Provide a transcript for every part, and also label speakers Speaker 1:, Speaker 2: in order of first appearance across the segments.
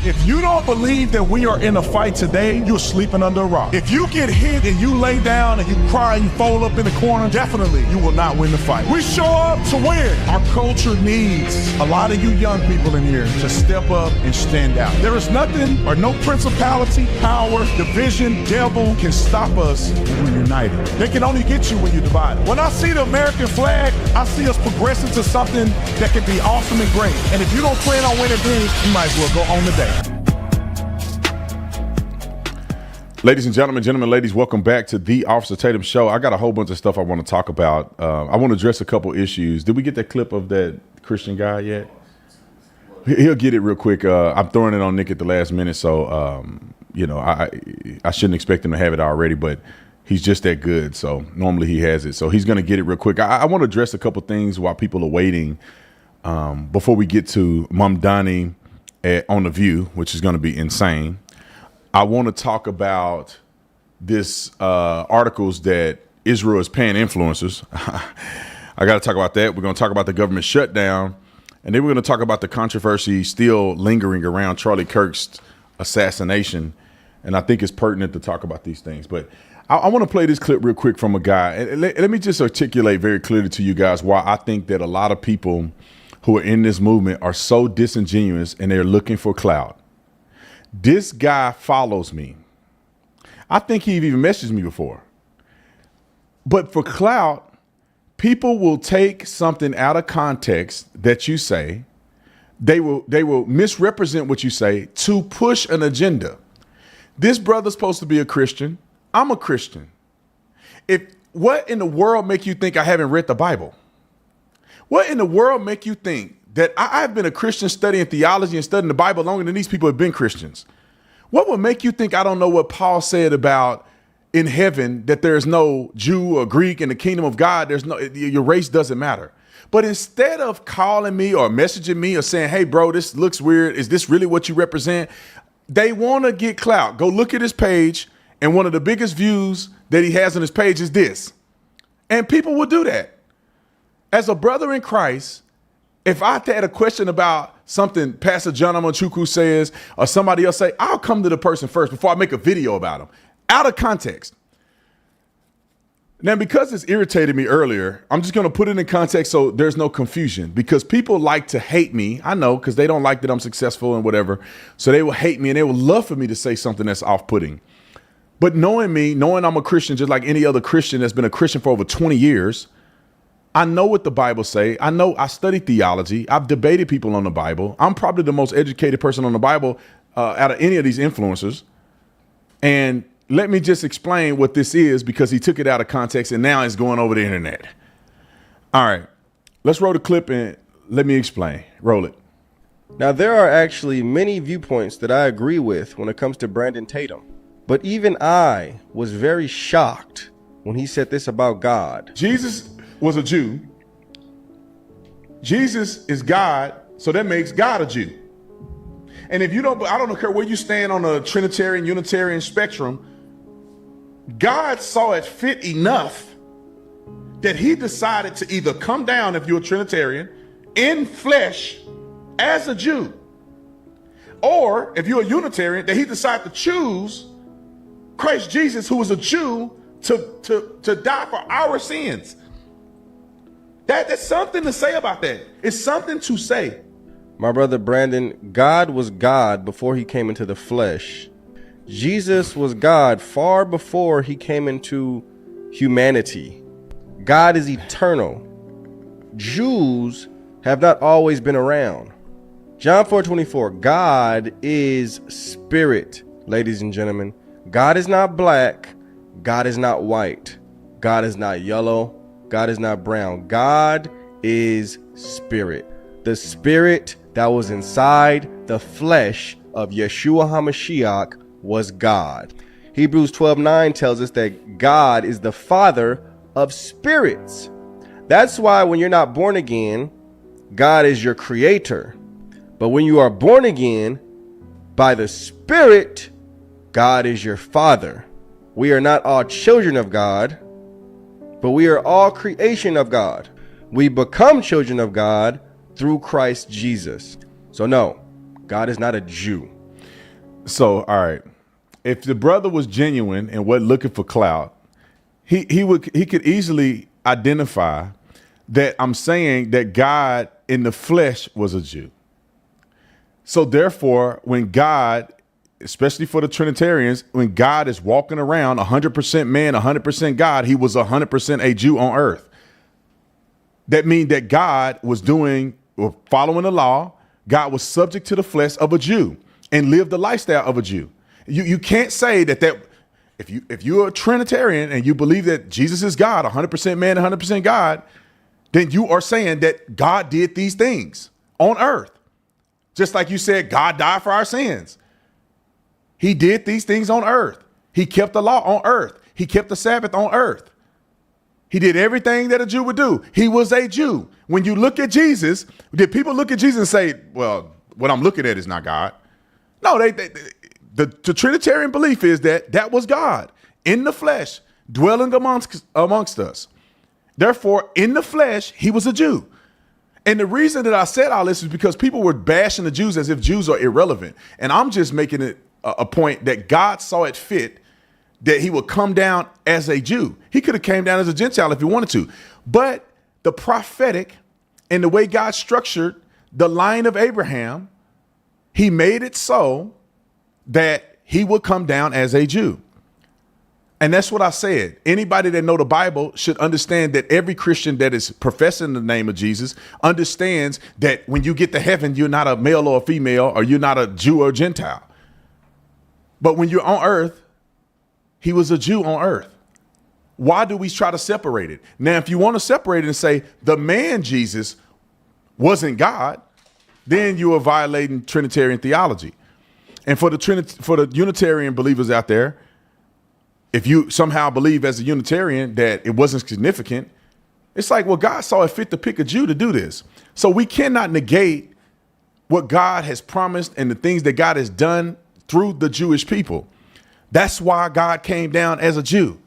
Speaker 1: If you don't believe that we are in a fight today, you're sleeping under a rock. If you get hit and you lay down and you cry and you fold up in the corner, definitely you will not win the fight. We show up to win. Our culture needs a lot of you young people in here to step up and stand out. There is nothing or no principality, power, division, devil can stop us when we're united. They can only get you when you're divided. When I see the American flag, I see us progressing to something that can be awesome and great. And if you don't plan on winning then, you might as well go home today.
Speaker 2: Ladies and gentlemen, ladies, welcome back to the Officer Tatum Show. I got a whole bunch of stuff I want to talk about. I want to address a couple issues. Did we get that clip of that Christian guy yet? He'll get it real quick. I'm throwing it on Nick at the last minute, so I shouldn't expect him to have it already, but he's just that good. So normally he has it, so he's going to get it real quick. I want to address a couple things while people are waiting before we get to Mamdani on The View, which is going to be insane. I want to talk about this articles that Israel is paying influencers. I got to talk about that. We're going to talk about the government shutdown, and then we're going to talk about the controversy still lingering around Charlie Kirk's assassination. And I think it's pertinent to talk about these things. But I want to play this clip real quick from a guy. And let me just articulate very clearly to you guys why I think that a lot of people who are in this movement are so disingenuous and they're looking for clout. This guy follows me. I think he even messaged me before. But for clout, people will take something out of context that you say. They will misrepresent what you say to push an agenda. This brother's supposed to be a Christian. I'm a Christian. What in the world make you think I haven't read the Bible? What in the world make you think that I've been a Christian studying theology and studying the Bible longer than these people have been Christians? What would make you think I don't know what Paul said about in heaven, that there's no Jew or Greek in the kingdom of God? Your race doesn't matter. But instead of calling me or messaging me or saying, hey, bro, this looks weird, is this really what you represent? They want to get clout. Go look at his page, and one of the biggest views that he has on his page is this. And people will do that. As a brother in Christ, if I had a question about something Pastor John Amanchukwu says or somebody else say, I'll come to the person first before I make a video about them, out of context. Now, because it's irritated me earlier, I'm just going to put it in context so there's no confusion, because people like to hate me. I know, because they don't like that I'm successful and whatever. So they will hate me and they would love for me to say something that's off-putting. But knowing me, knowing I'm a Christian, just like any other Christian that's been a Christian for over 20 years, I know what the Bible say. I know I study theology. I've debated people on the Bible. I'm probably the most educated person on the Bible out of any of these influencers. And let me just explain what this is, because he took it out of context and now it's going over the internet. All right, let's roll the clip and let me explain. Roll it.
Speaker 3: Now, there are actually many viewpoints that I agree with when it comes to Brandon Tatum. But even I was very shocked when he said this about God.
Speaker 1: Jesus was a Jew. Jesus is God, so that makes God a Jew. And if you don't, I don't care where you stand on the Trinitarian, Unitarian spectrum, God saw it fit enough that he decided to either come down, if you're a Trinitarian, in flesh as a Jew, or if you're a Unitarian, that he decided to choose Christ Jesus, who was a Jew, to die for our sins. There's something to say about that. It's something to say.
Speaker 3: My brother Brandon, God was God before he came into the flesh. Jesus was God far before he came into humanity. God is eternal. Jews have not always been around. John 4:24, God is spirit, ladies and gentlemen. God is not black. God is not white. God is not yellow. God is not brown. God is spirit. The spirit that was inside the flesh of Yeshua HaMashiach was God. Hebrews 12:9 tells us that God is the Father of spirits. That's why when you're not born again, God is your creator. But when you are born again by the Spirit, God is your Father. We are not all children of God, but we are all creation of God. We become children of God through Christ Jesus. So no, God is not a Jew.
Speaker 2: So, all right. If the brother was genuine and wasn't looking for clout, he could easily identify that I'm saying that God in the flesh was a Jew. So therefore, when God, especially for the Trinitarians, when God is walking around 100% man, 100% God, he was 100% a Jew on earth. That means that God was doing or following the law. God was subject to the flesh of a Jew and lived the lifestyle of a Jew. You can't say that if you're a Trinitarian and you believe that Jesus is God, 100% man, 100% God, then you are saying that God did these things on earth. Just like you said, God died for our sins. He did these things on earth. He kept the law on earth. He kept the Sabbath on earth. He did everything that a Jew would do. He was a Jew. When you look at Jesus, did people look at Jesus and say, well, what I'm looking at is not God? No, the Trinitarian belief is that was God in the flesh, dwelling amongst us. Therefore, in the flesh, he was a Jew. And the reason that I said all this is because people were bashing the Jews as if Jews are irrelevant. And I'm just making it a point that God saw it fit that he would come down as a Jew. He could have came down as a Gentile if he wanted to. But the prophetic and the way God structured the line of Abraham, he made it so that he would come down as a Jew. And that's what I said. Anybody that know the Bible should understand that every Christian that is professing the name of Jesus understands that when you get to heaven, you're not a male or a female, or you're not a Jew or a Gentile. But when you're on earth, he was a Jew on earth. Why do we try to separate it? Now, if you want to separate it and say the man Jesus wasn't God, then you are violating Trinitarian theology. And for the Unitarian believers out there, if you somehow believe as a Unitarian that it wasn't significant, it's like, well, God saw it fit to pick a Jew to do this. So we cannot negate what God has promised and the things that God has done through the Jewish people. That's why God came down as a Jew,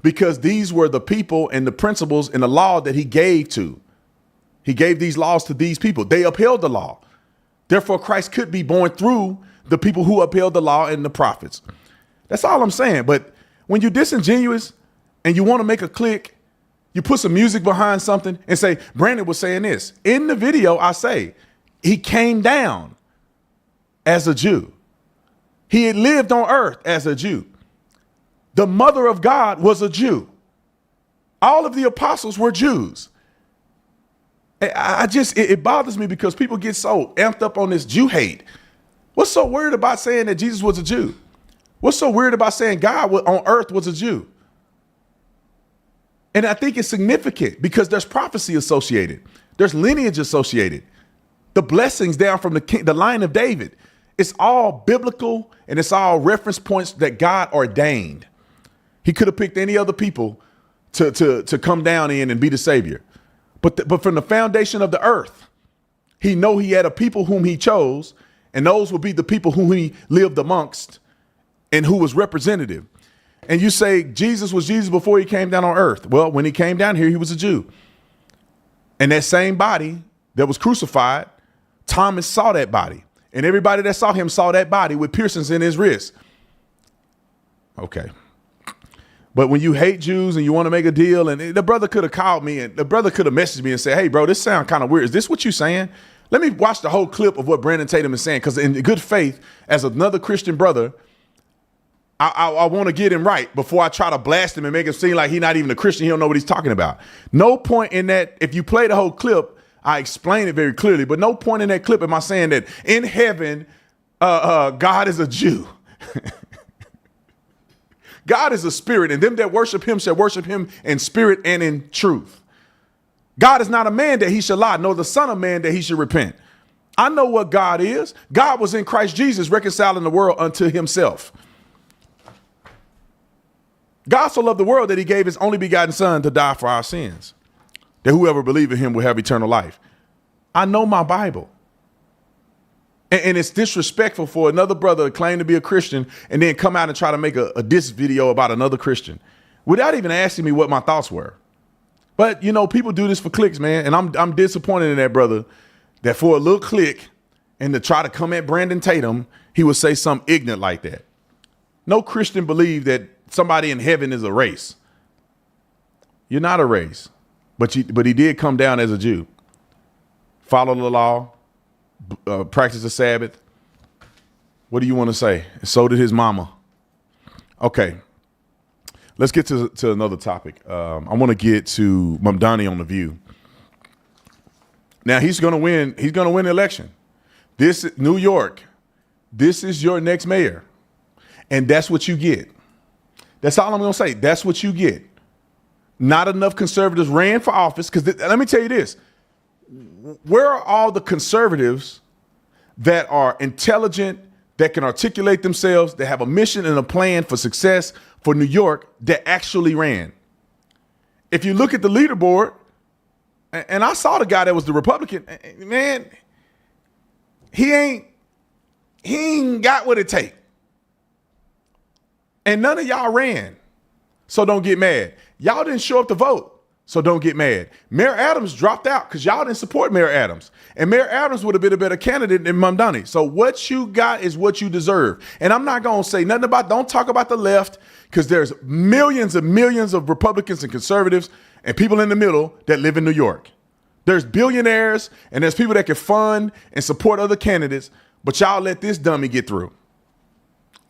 Speaker 2: because these were the people and the principles and the law that he gave to. He gave these laws to these people. They upheld the law. Therefore, Christ could be born through the people who upheld the law and the prophets. That's all I'm saying. But when you're disingenuous and you want to make a click, you put some music behind something and say, Brandon was saying this. In the video, I say, he came down as a Jew. He had lived on earth as a Jew. The mother of God was a Jew. All of the apostles were Jews. It bothers me because people get so amped up on this Jew hate. What's so weird about saying that Jesus was a Jew? What's so weird about saying God on earth was a Jew? And I think it's significant because there's prophecy associated. There's lineage associated. The blessings down from the line of David. It's all biblical and it's all reference points that God ordained. He could have picked any other people to come down in and be the savior. But from the foundation of the earth, he know he had a people whom he chose, and those will be the people whom he lived amongst and who was representative. And you say Jesus was Jesus before he came down on earth. Well, when he came down here, he was a Jew. And that same body that was crucified, Thomas saw that body. And everybody that saw him saw that body with piercings in his wrist. Okay. But when you hate Jews and you want to make a deal, and the brother could have called me and the brother could have messaged me and said, hey, bro, this sounds kind of weird. Is this what you're saying? Let me watch the whole clip of what Brandon Tatum is saying, because in good faith, as another Christian brother, I want to get him right before I try to blast him and make him seem like he's not even a Christian. He don't know what he's talking about. No point in that. If you play the whole clip, I explain it very clearly, but no point in that clip am I saying that in heaven, God is a Jew. God is a spirit, and them that worship him shall worship him in spirit and in truth. God is not a man that he should lie, nor the son of man that he should repent. I know what God is. God was in Christ Jesus reconciling the world unto himself. God so loved the world that he gave his only begotten son to die for our sins, that whoever believes in him will have eternal life. I know my Bible. And it's disrespectful for another brother to claim to be a Christian and then come out and try to make a diss video about another Christian without even asking me what my thoughts were. But, you know, people do this for clicks, man. And I'm disappointed in that brother, that for a little click, and to try to come at Brandon Tatum, he would say something ignorant like that. No Christian believe that somebody in heaven is a race. You're not a race, but he did come down as a Jew. Follow the law, practice the Sabbath. What do you want to say? So did his mama. Okay, let's get to another topic. I want to get to Mamdani on The View. Now he's going to win. He's going to win the election. This New York. This is your next mayor, and that's what you get. That's all I'm going to say. That's what you get. Not enough conservatives ran for office because let me tell you this. Where are all the conservatives that are intelligent, that can articulate themselves, that have a mission and a plan for success for New York that actually ran? If you look at the leaderboard, and I saw the guy that was the Republican, man, he ain't got what it takes. And none of y'all ran. So don't get mad. Y'all didn't show up to vote. So don't get mad. Mayor Adams dropped out because y'all didn't support Mayor Adams. And Mayor Adams would have been a better candidate than Mamdani. So what you got is what you deserve. And I'm not going to say nothing about, don't talk about the left, because there's millions and millions of Republicans and conservatives and people in the middle that live in New York. There's billionaires and there's people that can fund and support other candidates, but y'all let this dummy get through.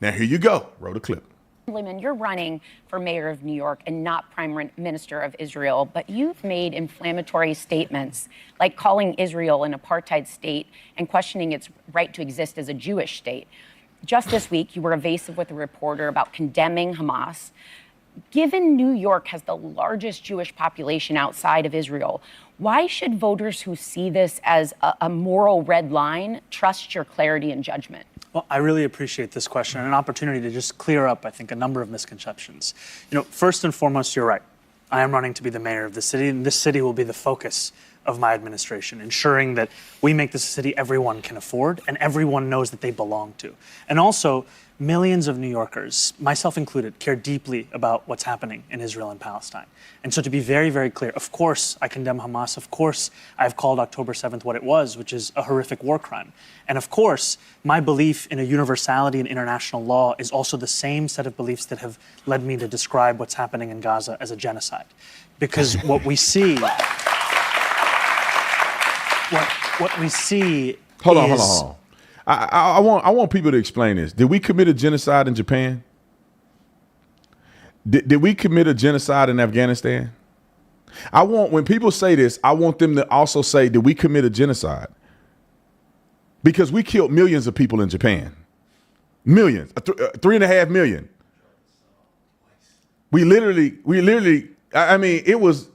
Speaker 2: Now here you go. Roll the clip.
Speaker 4: Assemblyman, you're running for mayor of New York and not prime minister of Israel, but you've made inflammatory statements like calling Israel an apartheid state and questioning its right to exist as a Jewish state. Just this week, you were evasive with a reporter about condemning Hamas. Given New York has the largest Jewish population outside of Israel, why should voters who see this as a moral red line trust your clarity and judgment?
Speaker 5: Well, I really appreciate this question and an opportunity to just clear up, I think, a number of misconceptions. You know, first and foremost, you're right. I am running to be the mayor of the city, and this city will be the focus of my administration, ensuring that we make this a city everyone can afford and everyone knows that they belong to. And also, millions of New Yorkers, myself included, care deeply about what's happening in Israel and Palestine. And so to be very, very clear, of course I condemn Hamas. Of course I've called October 7th what it was, which is a horrific war crime. And of course, my belief in a universality in international law is also the same set of beliefs that have led me to describe what's happening in Gaza as a genocide. Because what we see... What we see
Speaker 2: Hold on. I want people to explain this. Did we commit a genocide in Japan? Did we commit a genocide in Afghanistan? When people say this, I want them to also say, did we commit a genocide? Because we killed millions of people in Japan. Millions, 3.5 million. We literally, I mean,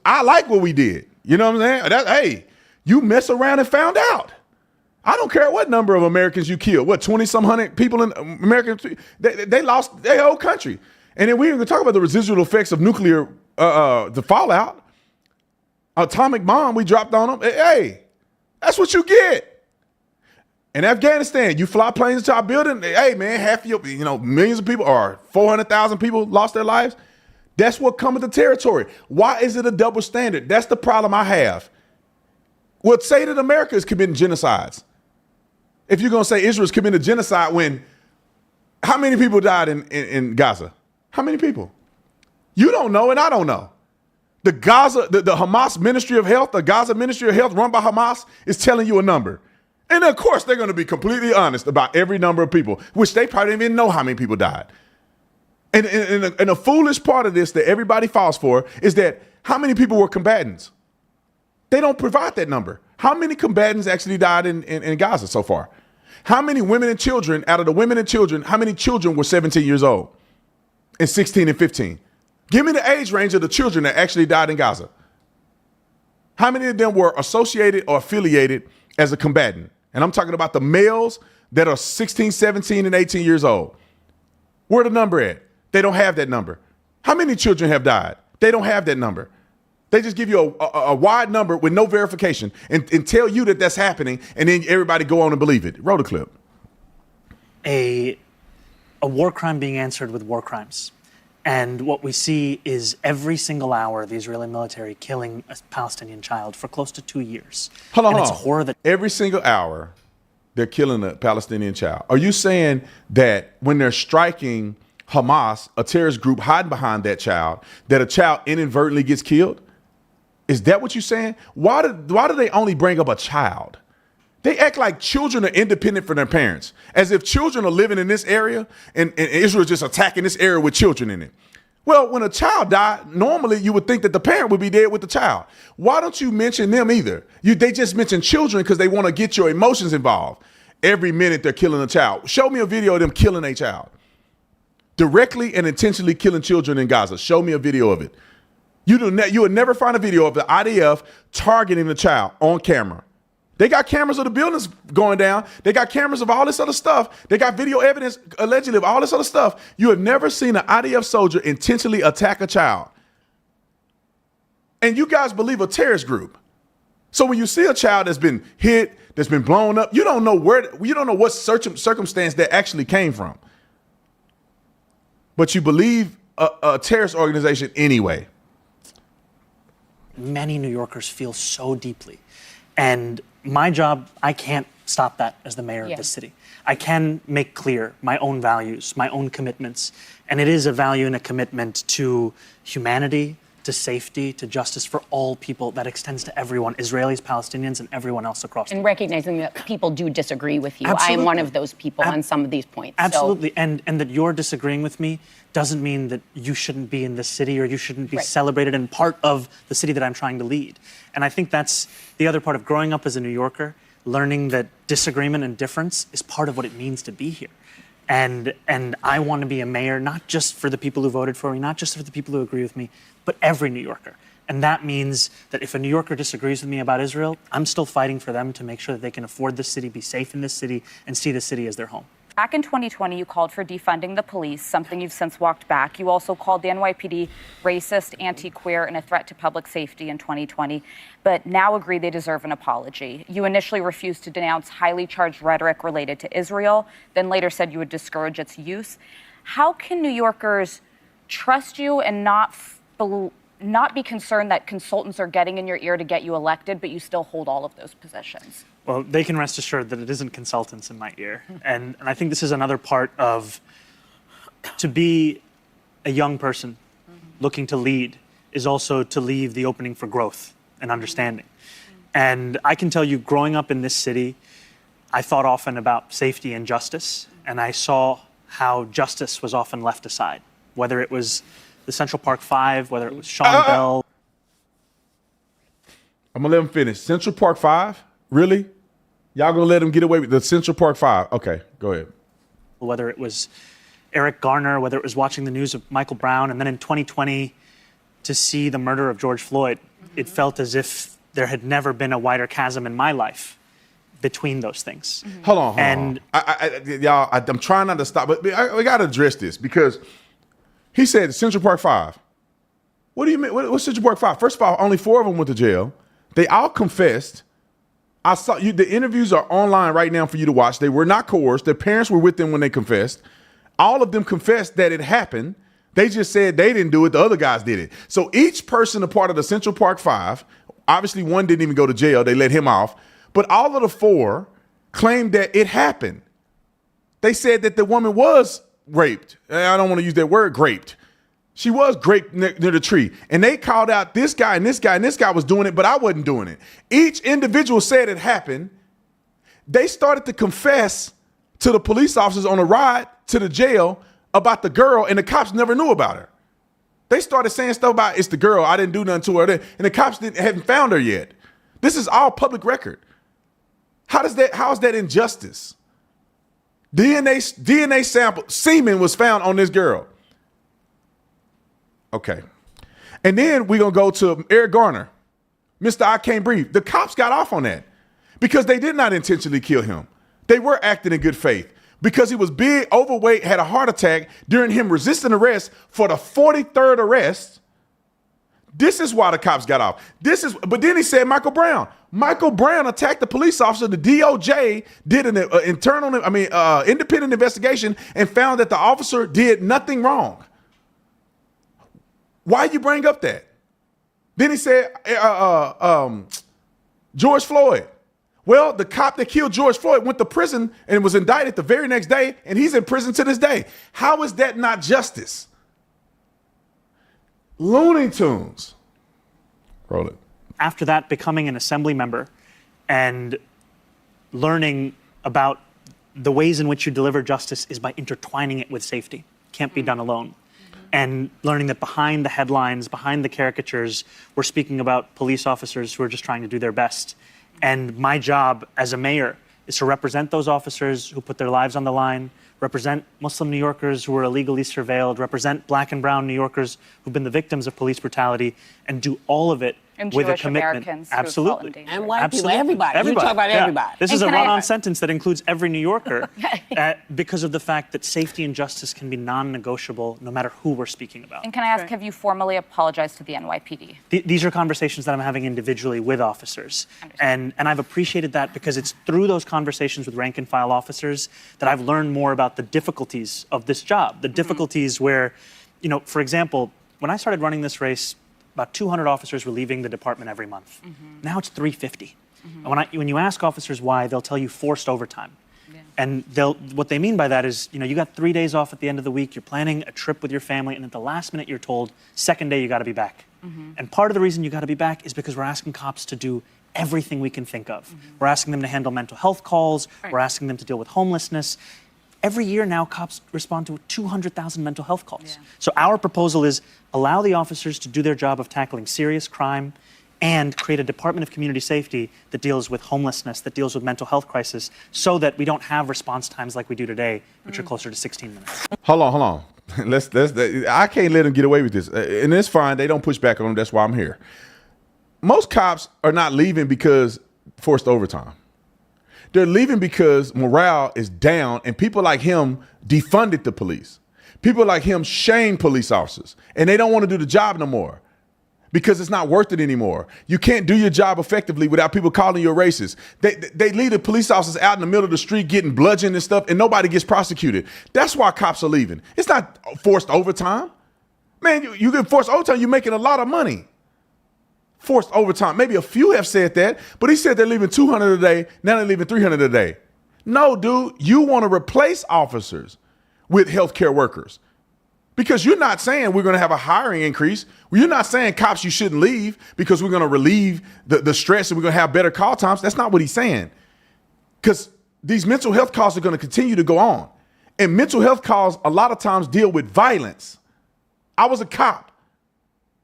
Speaker 2: I like what we did. You know what I'm saying? Hey, you mess around and found out. I don't care what number of Americans you killed. What, 20-some hundred people in America? They lost their whole country. And then we ain't gonna talk about the residual effects of nuclear, the fallout. Atomic bomb we dropped on them. Hey, that's what you get. In Afghanistan, you fly planes into our building. Hey, man, half your, millions of people, or 400,000 people lost their lives. That's what comes with the territory. Why is it a double standard? That's the problem I have. Well, say that America is committing genocides. If you're going to say Israel is committing genocide, how many people died in Gaza? How many people? You don't know and I don't know. The Hamas Ministry of Health, the Gaza Ministry of Health run by Hamas is telling you a number. And of course, they're going to be completely honest about every number of people, which they probably didn't even know how many people died. And a foolish part of this that everybody falls for is that how many people were combatants? They don't provide that number. How many combatants actually died in Gaza so far? How many women and children, out of the women and children, how many children were 17 years old and 16 and 15? Give me the age range of the children that actually died in Gaza. How many of them were associated or affiliated as a combatant? And I'm talking about the males that are 16, 17, and 18 years old. Where the number at? They don't have that number. How many children have died? They don't have that number. They just give you a wide number with no verification and tell you that that's happening, and then everybody go on and believe it. Roll the clip.
Speaker 5: A war crime being answered with war crimes. And what we see is every single hour the Israeli military killing a Palestinian child for close to 2 years.
Speaker 2: Hold on.
Speaker 5: It's a horror that
Speaker 2: every single hour they're killing a Palestinian child. Are you saying that when they're striking Hamas, a terrorist group hiding behind that child, that a child inadvertently gets killed? Is that what you're saying? Why do they only bring up a child? They act like children are independent from their parents, as if children are living in this area and Israel is just attacking this area with children in it. Well, when a child died, normally you would think that the parent would be dead with the child. Why don't you mention them either? They just mention children because they want to get your emotions involved. Every minute they're killing a child. Show me a video of them killing a child. Directly and intentionally killing children in Gaza. Show me a video of it. You will never find a video of the IDF targeting the child on camera. They got cameras of the buildings going down. They got cameras of all this other stuff. They got video evidence, allegedly, of all this other stuff. You have never seen an IDF soldier intentionally attack a child. And you guys believe a terrorist group. So when you see a child that's been hit, that's been blown up, you don't know what circumstance that actually came from. But you believe a terrorist organization anyway.
Speaker 5: Many New Yorkers feel so deeply. And my job, I can't stop that as the mayor of the city. I can make clear my own values, my own commitments. And it is a value and a commitment to humanity, to safety, to justice for all people that extends to everyone, Israelis, Palestinians, and everyone else across the world.
Speaker 4: And recognizing that people do disagree with you.
Speaker 5: Absolutely.
Speaker 4: I am one of those people on some of these points.
Speaker 5: Absolutely.
Speaker 4: So.
Speaker 5: And that you're disagreeing with me doesn't mean that you shouldn't be in this city or you shouldn't be celebrated and part of the city that I'm trying to lead. And I think that's the other part of growing up as a New Yorker, learning that disagreement and difference is part of what it means to be here. And I want to be a mayor, not just for the people who voted for me, not just for the people who agree with me, but every New Yorker. And that means that if a New Yorker disagrees with me about Israel, I'm still fighting for them to make sure that they can afford this city, be safe in this city, and see the city as their home.
Speaker 6: Back in 2020, you called for defunding the police, something you've since walked back. You also called the NYPD racist, anti-queer, and a threat to public safety in 2020, but now agree they deserve an apology. You initially refused to denounce highly charged rhetoric related to Israel, then later said you would discourage its use. How can New Yorkers trust you and not be concerned that consultants are getting in your ear to get you elected, but you still hold all of those positions?
Speaker 5: Well, they can rest assured that it isn't consultants in my ear. And I think this is another part of, to be a young person looking to lead is also to leave the opening for growth and understanding. And I can tell you, growing up in this city, I thought often about safety and justice, and I saw how justice was often left aside, whether it was the Central Park Five, whether it was Sean Bell.
Speaker 2: I'm gonna let him finish. Central Park 5? Really? Y'all gonna let him get away with the Central Park 5? Okay, go ahead.
Speaker 5: Whether it was Eric Garner, whether it was watching the news of Michael Brown, and then in 2020 to see the murder of George Floyd, it felt as if there had never been a wider chasm in my life between those things.
Speaker 2: Hold on. Y'all, I'm trying not to stop, but we gotta address this because he said Central Park 5. What do you mean? What's Central Park 5? First of all, only 4 of them went to jail. They all confessed. I saw you. The interviews are online right now for you to watch. They were not coerced. Their parents were with them when they confessed. All of them confessed that it happened. They just said they didn't do it. The other guys did it. So each person a part of the Central Park 5, obviously one didn't even go to jail. They let him off. But all of the 4 claimed that it happened. They said that the woman was raped. I don't want to use that word, raped. She was raped near the tree. And they called out this guy and this guy, and this guy was doing it, but I wasn't doing it. Each individual said it happened. They started to confess to the police officers on the ride to the jail about the girl, and the cops never knew about her. They started saying stuff about, it's the girl, I didn't do nothing to her, and the cops hadn't found her yet. This is all public record. How is that injustice? DNA sample, semen was found on this girl. Okay. And then we're going to go to Eric Garner. Mr. I Can't Breathe. The cops got off on that because they did not intentionally kill him. They were acting in good faith because he was big, overweight, had a heart attack during him resisting arrest for the 43rd arrest. This is why the cops got off. But then he said Michael Brown. Michael Brown attacked the police officer. The DOJ did an independent investigation and found that the officer did nothing wrong. Why you bring up that? Then he said George Floyd.
Speaker 1: Well, the cop that killed George Floyd went to prison and was indicted the very next day, and he's in prison to this day. How is that not justice? Looney Tunes.
Speaker 2: Roll it.
Speaker 5: After that, becoming an assembly member and learning about the ways in which you deliver justice is by intertwining it with safety. Can't be done alone. And learning that behind the headlines, behind the caricatures, we're speaking about police officers who are just trying to do their best. And my job as a mayor is to represent those officers who put their lives on the line, represent Muslim New Yorkers who were illegally surveilled, represent Black and brown New Yorkers who've been the victims of police brutality, and do all of it
Speaker 6: And
Speaker 5: with
Speaker 6: Jewish
Speaker 5: a commitment.
Speaker 6: Americans who have
Speaker 5: Absolutely.
Speaker 6: fallen danger.
Speaker 7: And white
Speaker 5: Absolutely.
Speaker 7: people, everybody. You talk about
Speaker 5: Yeah.
Speaker 7: everybody.
Speaker 5: This
Speaker 6: And
Speaker 5: is a
Speaker 6: can I-
Speaker 5: run-on sentence that includes every New Yorker because of the fact that safety and justice can be non-negotiable no matter who we're speaking about.
Speaker 6: And can I ask, have you formally apologized to the NYPD?
Speaker 5: These are conversations that I'm having individually with officers. And I've appreciated that because it's through those conversations with rank and file officers that I've learned more about the difficulties of this job. The difficulties where, for example, when I started running this race, about 200 officers were leaving the department every month. Now it's 350. And when you ask officers why, they'll tell you forced overtime. And what they mean by that is, you got 3 days off at the end of the week, you're planning a trip with your family, and at the last minute you're told, second day you got to be back. And part of the reason you got to be back is because we're asking cops to do everything we can think of. We're asking them to handle mental health calls, we're asking them to deal with homelessness. Every year now, cops respond to 200,000 mental health calls. So our proposal is allow the officers to do their job of tackling serious crime and create a Department of Community Safety that deals with homelessness, that deals with mental health crisis, so that we don't have response times like we do today, which are closer to 16 minutes.
Speaker 2: Hold on. I can't let them get away with this. And it's fine. They don't push back on them. That's why I'm here. Most cops are not leaving because forced overtime. They're leaving because morale is down and people like him defunded the police. People like him shame police officers and they don't want to do the job no more because it's not worth it anymore. You can't do your job effectively without people calling you a racist. They leave the police officers out in the middle of the street getting bludgeoned and stuff and nobody gets prosecuted. That's why cops are leaving. It's not forced overtime. Man, you get forced overtime, you're making a lot of money. Forced overtime. Maybe a few have said that, but he said they're leaving 200 a day. Now they're leaving 300 a day. No, dude, you want to replace officers with healthcare workers because you're not saying we're going to have a hiring increase. You're not saying cops, you shouldn't leave because we're going to relieve the stress and we're going to have better call times. That's not what he's saying because these mental health calls are going to continue to go on. And mental health calls a lot of times deal with violence. I was a cop.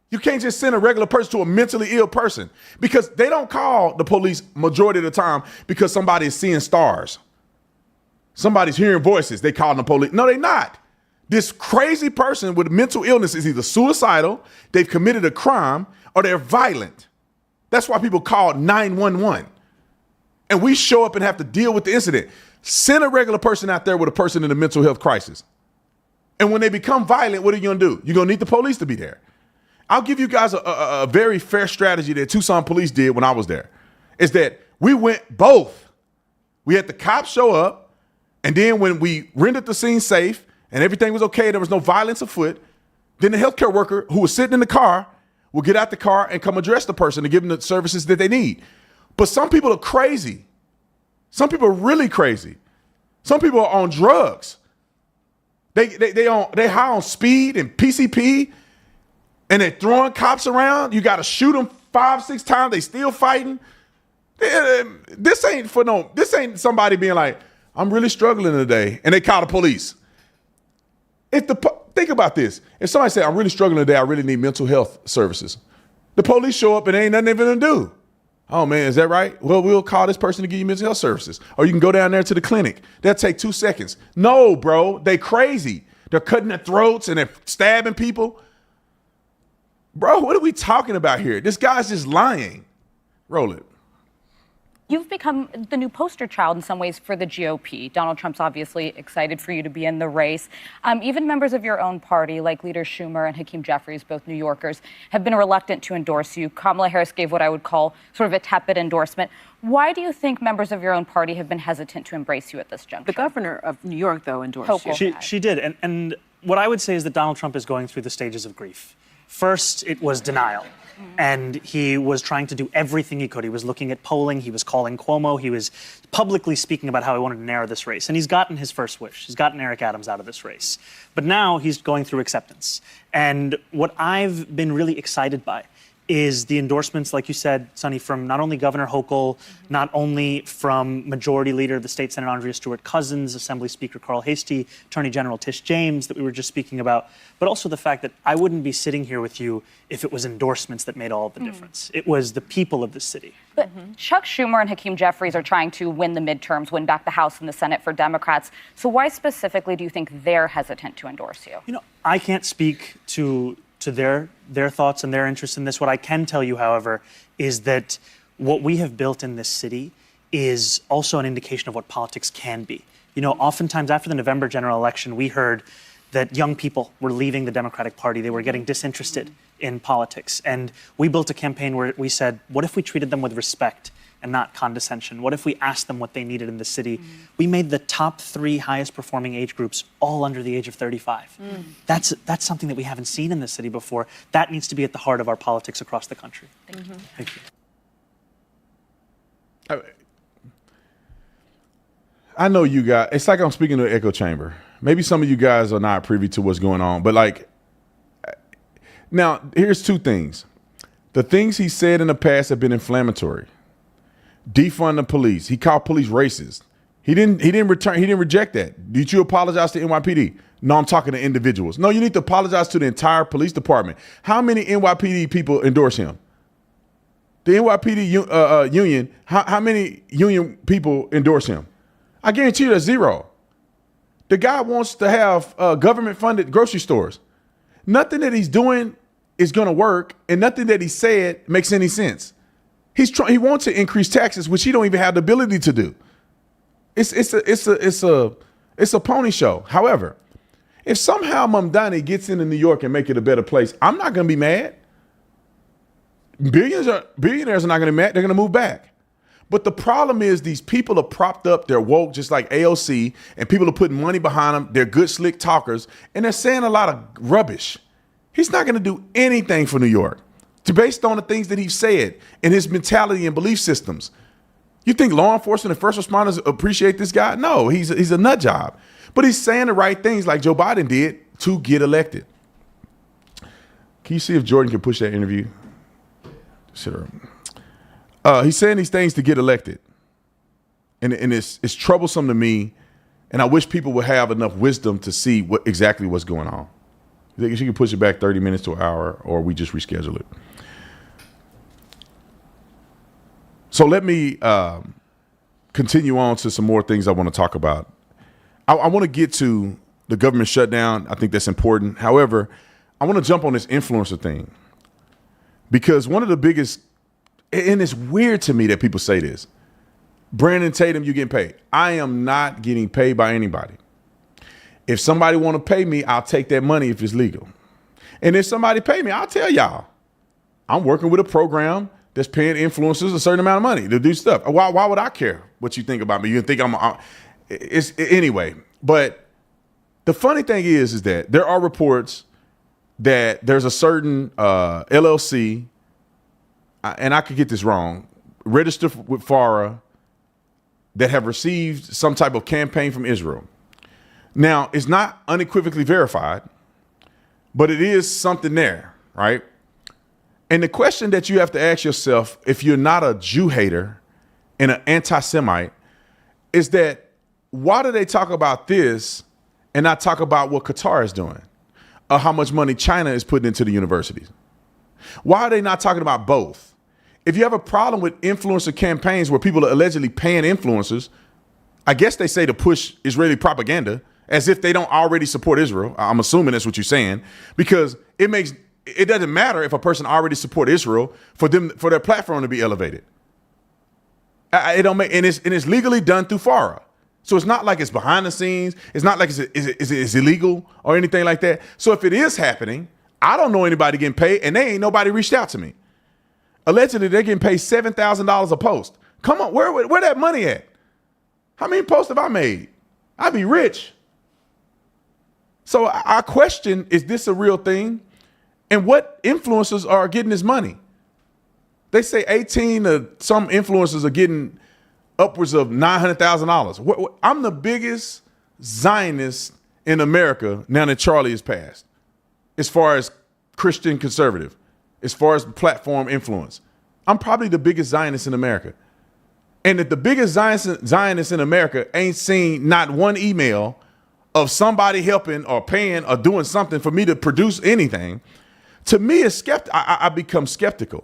Speaker 2: You can't just send a regular person to a mentally ill person because they don't call the police majority of the time because somebody is seeing stars. Somebody's hearing voices. They call the police. No, they're not. This crazy person with mental illness is either suicidal, they've committed a crime, or they're violent. That's why people call 911. And we show up and have to deal with the incident. Send a regular person out there with a person in a mental health crisis. And when they become violent, what are you going to do? You're going to need the police to be there. I'll give you guys a very fair strategy that Tucson police did when I was there. Is that we went both. We had the cops show up, and then when we rendered the scene safe and everything was okay, there was no violence afoot, then the healthcare worker who was sitting in the car will get out the car and come address the person and give them the services that they need. But some people are crazy. Some people are really crazy. Some people are on drugs. They high on speed and PCP. And they're throwing cops around. You got to shoot them 5-6 times. They still fighting. This ain't somebody being like, I'm really struggling today. And they call the police. Think about this. If somebody say, I'm really struggling today, I really need mental health services. The police show up and there ain't nothing they're going to do. Oh man, is that right? Well, we'll call this person to give you mental health services. Or you can go down there to the clinic. That'll take 2 seconds. No, bro, they crazy. They're cutting their throats and they're stabbing people. Bro, what are we talking about here? This guy's just lying. Roll it.
Speaker 6: You've become the new poster child in some ways for the GOP. Donald Trump's obviously excited for you to be in the race. Even members of your own party, like Leader Schumer and Hakeem Jeffries, both New Yorkers, have been reluctant to endorse you. Kamala Harris gave what I would call sort of a tepid endorsement. Why do you think members of your own party have been hesitant to embrace you at this juncture?
Speaker 7: The governor of New York, though, endorsed you.
Speaker 5: She did. And what I would say is that Donald Trump is going through the stages of grief. First, it was denial. And he was trying to do everything he could. He was looking at polling. He was calling Cuomo. He was publicly speaking about how he wanted to narrow this race. And he's gotten his first wish. He's gotten Eric Adams out of this race. But now he's going through acceptance. And what I've been really excited by is the endorsements, like you said, Sonny, from not only Governor Hochul, not only from Majority Leader of the State Senate Andrea Stewart-Cousins, Assembly Speaker Carl Hastie, Attorney General Tish James that we were just speaking about, but also the fact that I wouldn't be sitting here with you if it was endorsements that made all of the difference. It was the people of the city.
Speaker 6: But Chuck Schumer and Hakeem Jeffries are trying to win the midterms, win back the House and the Senate for Democrats. So why specifically do you think they're hesitant to endorse you?
Speaker 5: You know, I can't speak to their thoughts and their interest in this. What I can tell you, however, is that what we have built in this city is also an indication of what politics can be. You know, oftentimes after the November general election, we heard that young people were leaving the Democratic Party. They were getting disinterested in politics. And we built a campaign where we said, what if we treated them with respect and not condescension? What if we asked them what they needed in the city? We made the top 3 highest performing age groups all under the age of 35. That's something that we haven't seen in the city before. That needs to be at the heart of our politics across the country. Thank you.
Speaker 2: I know you guys, it's like I'm speaking to an echo chamber. Maybe some of you guys are not privy to what's going on, but like, now here's 2 things. The things he said in the past have been inflammatory. Defund the police. He called police racist. He didn't reject that. Did you apologize to NYPD? No, I'm talking to individuals. No, you need to apologize to the entire police department. How many NYPD people endorse him? The NYPD union, how many union people endorse him? I guarantee you there's 0. The guy wants to have government-funded grocery stores. Nothing that he's doing is going to work, and nothing that he said makes any sense. He wants to increase taxes, which he don't even have the ability to do. It's a pony show. However, if somehow Mamdani gets into New York and make it a better place, I'm not going to be mad. Billionaires are not going to be mad. They're going to move back. But the problem is these people are propped up. They're woke, just like AOC, and people are putting money behind them. They're good, slick talkers, and they're saying a lot of rubbish. He's not going to do anything for New York based on the things that he said and his mentality and belief systems. You think law enforcement and first responders appreciate this guy? No, he's a nut job. But he's saying the right things like Joe Biden did to get elected. Can you see if Jordan can push that interview? He's saying these things to get elected. And it's troublesome to me. And I wish people would have enough wisdom to see exactly what's going on. You think she can push it back 30 minutes to an hour, or we just reschedule it? So let me continue on to some more things I want to talk about. I want to get to the government shutdown. I think that's important. However, I want to jump on this influencer thing, because one of the biggest, and it's weird to me that people say this, Brandon Tatum, you getting paid. I am not getting paid by anybody. If somebody want to pay me, I'll take that money if it's legal. And if somebody pay me, I'll tell y'all, I'm working with a program that's paying influencers a certain amount of money to do stuff. Why would I care what you think about me? You think anyway. But the funny thing is that there are reports that there's a certain LLC, and I could get this wrong, registered with FARA, that have received some type of campaign from Israel. Now, it's not unequivocally verified, but it is something there, right? And the question that you have to ask yourself, if you're not a Jew hater and an anti-Semite, is that why do they talk about this and not talk about what Qatar is doing, or how much money China is putting into the universities? Why are they not talking about both? If you have a problem with influencer campaigns where people are allegedly paying influencers, I guess they say to push Israeli propaganda, as if they don't already support Israel. I'm assuming that's what you're saying, because it doesn't matter if a person already support Israel for their platform to be elevated. It don't make, and it's legally done through FARA. So it's not like it's behind the scenes. It's not like it's illegal or anything like that. So if it is happening, I don't know anybody getting paid, and they ain't nobody reached out to me. Allegedly, they're getting paid $7,000 a post. Come on, where that money at? How many posts have I made? I'd be rich. So I question, is this a real thing? And what influencers are getting this money? They say 18 to some influencers are getting upwards of $900,000. I'm the biggest Zionist in America now that Charlie has passed, as far as Christian conservative, as far as platform influence. I'm probably the biggest Zionist in America. And if the biggest Zionist in America ain't seen not one email of somebody helping or paying or doing something for me to produce anything, to me, I become skeptical.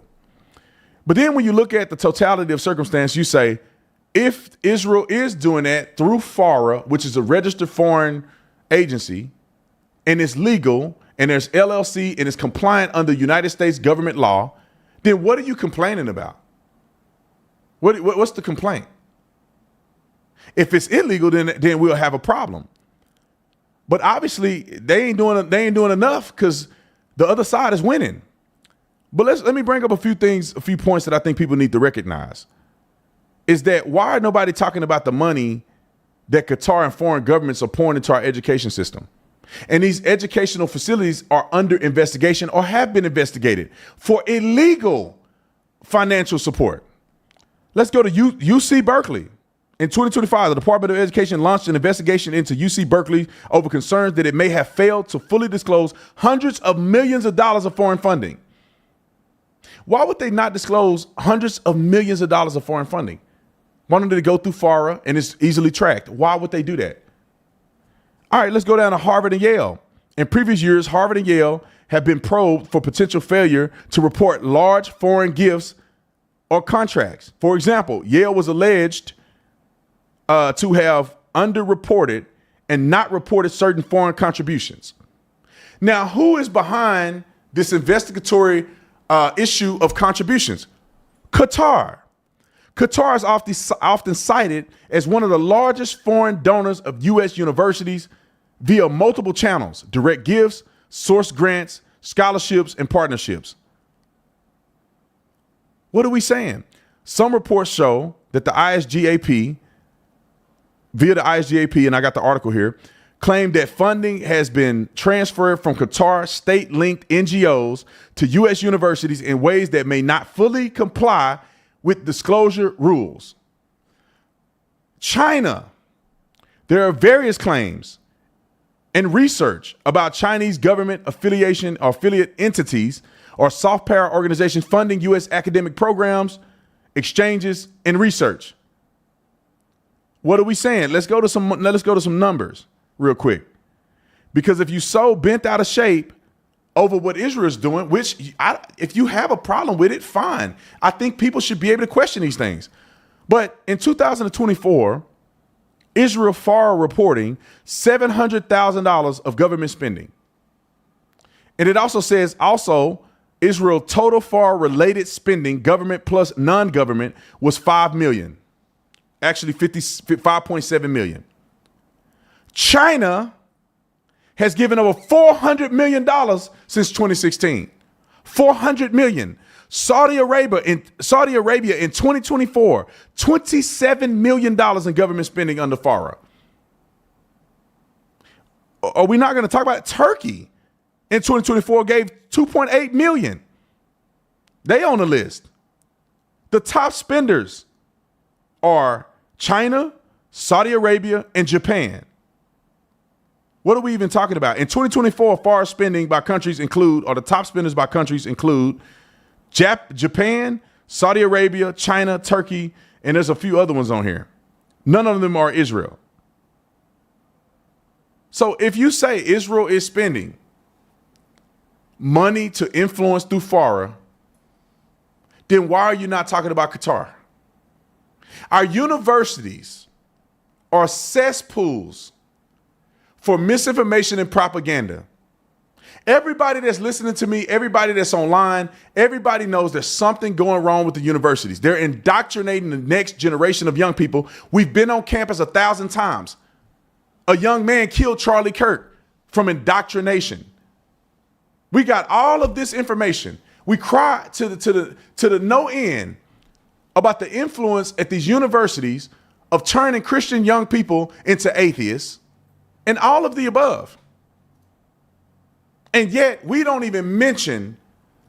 Speaker 2: But then when you look at the totality of circumstance, you say, if Israel is doing that through FARA, which is a registered foreign agency, and it's legal, and there's LLC, and it's compliant under United States government law, then what are you complaining about? What's the complaint? If it's illegal, then we'll have a problem. But obviously, they ain't doing enough because the other side is winning. But let me bring up a few points that I think people need to recognize. Is that why are nobody talking about the money that Qatar and foreign governments are pouring into our education system? And these educational facilities are under investigation or have been investigated for illegal financial support. Let's go to UC Berkeley. In 2025, the Department of Education launched an investigation into UC Berkeley over concerns that it may have failed to fully disclose hundreds of millions of dollars of foreign funding. Why would they not disclose hundreds of millions of dollars of foreign funding? Why don't they go through FARA and it's easily tracked? Why would they do that? All right, let's go down to Harvard and Yale. In previous years, Harvard and Yale have been probed for potential failure to report large foreign gifts or contracts. For example, Yale was alleged to have underreported and not reported certain foreign contributions. Now, who is behind this investigatory issue of contributions? Qatar. Qatar is often cited as one of the largest foreign donors of U.S. universities via multiple channels: direct gifts, source grants, scholarships, and partnerships. What are we saying? Some reports show that the ISGAP, via the ISGAP, and I got the article here, claimed that funding has been transferred from Qatar state-linked NGOs to U.S. universities in ways that may not fully comply with disclosure rules. China. There are various claims and research about Chinese government affiliation or affiliate entities or soft power organizations funding U.S. academic programs, exchanges, and research. What are we saying? Let's go to some numbers real quick. Because if you're so bent out of shape over what Israel's doing, which if you have a problem with it, fine. I think people should be able to question these things. But in 2024, Israel FARA reporting $700,000 of government spending. And it also says Israel total FARA related spending, government plus non-government, was $5 million. Actually 5.7 million. China has given over $400 million since 2016. $400 million. Saudi Arabia in 2024, $27 million in government spending under FARA. Are we not going to talk about it? Turkey in 2024 gave $2.8 million. They on the list. The top spenders are China, Saudi Arabia, and Japan. What are we even talking about? In 2024, FARA spending by countries the top spenders by countries include Japan, Saudi Arabia, China, Turkey, and there's a few other ones on here. None of them are Israel. So if you say Israel is spending money to influence through FARA, then why are you not talking about Qatar? Our universities are cesspools for misinformation and propaganda. Everybody that's listening to me, everybody that's online, everybody knows there's something going wrong with the universities. They're indoctrinating the next generation of young people. We've been on campus 1,000 times. A young man killed Charlie Kirk from indoctrination. We got all of this information. We cry to the no end about the influence at these universities of turning Christian young people into atheists and all of the above. And yet we don't even mention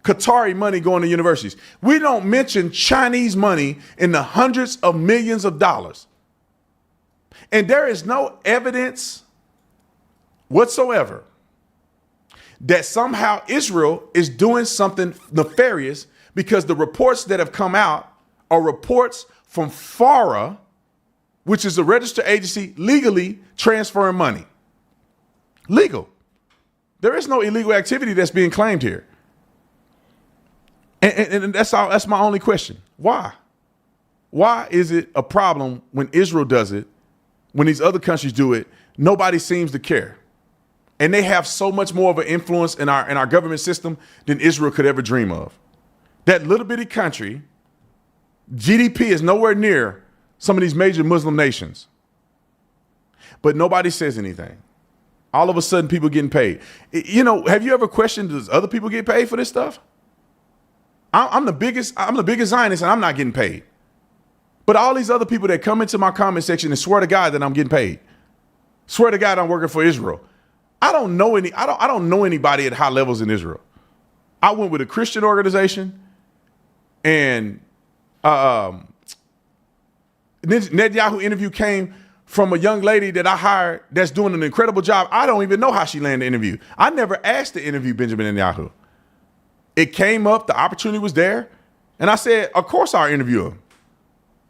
Speaker 2: Qatari money going to universities. We don't mention Chinese money in the hundreds of millions of dollars. And there is no evidence whatsoever that somehow Israel is doing something nefarious, because the reports that have come out are reports from FARA, which is a registered agency legally transferring money. Legal. There is no illegal activity that's being claimed here. And that's all. That's my only question. Why? Why is it a problem when Israel does it, when these other countries do it, nobody seems to care? And they have so much more of an influence in our government system than Israel could ever dream of. That little bitty country, GDP is nowhere near some of these major Muslim nations. But nobody says anything. All of a sudden, people getting paid. You know, have you ever questioned, does other people get paid for this stuff? I'm the biggest Zionist, and I'm not getting paid. But all these other people that come into my comment section and swear to God that I'm getting paid, swear to God I'm working for Israel. I don't know anybody at high levels in Israel. I went with a Christian organization, and Netanyahu interview came from a young lady that I hired that's doing an incredible job. I don't even know how she landed the interview. I never asked to interview Benjamin Netanyahu. It came up, the opportunity was there, and I said, of course I'll interview him.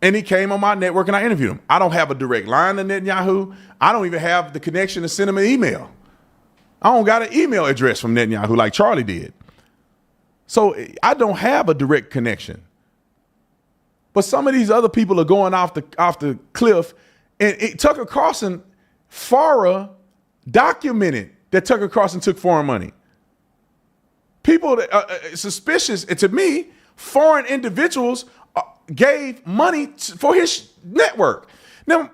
Speaker 2: And he came on my network and I interviewed him. I don't have a direct line to Netanyahu. I don't even have the connection to send him an email. I don't got an email address from Netanyahu like Charlie did. So I don't have a direct connection. But some of these other people are going off the cliff. And Tucker Carlson, FARA documented that Tucker Carlson took foreign money. People that are suspicious, and to me, foreign individuals gave money for his network. Now,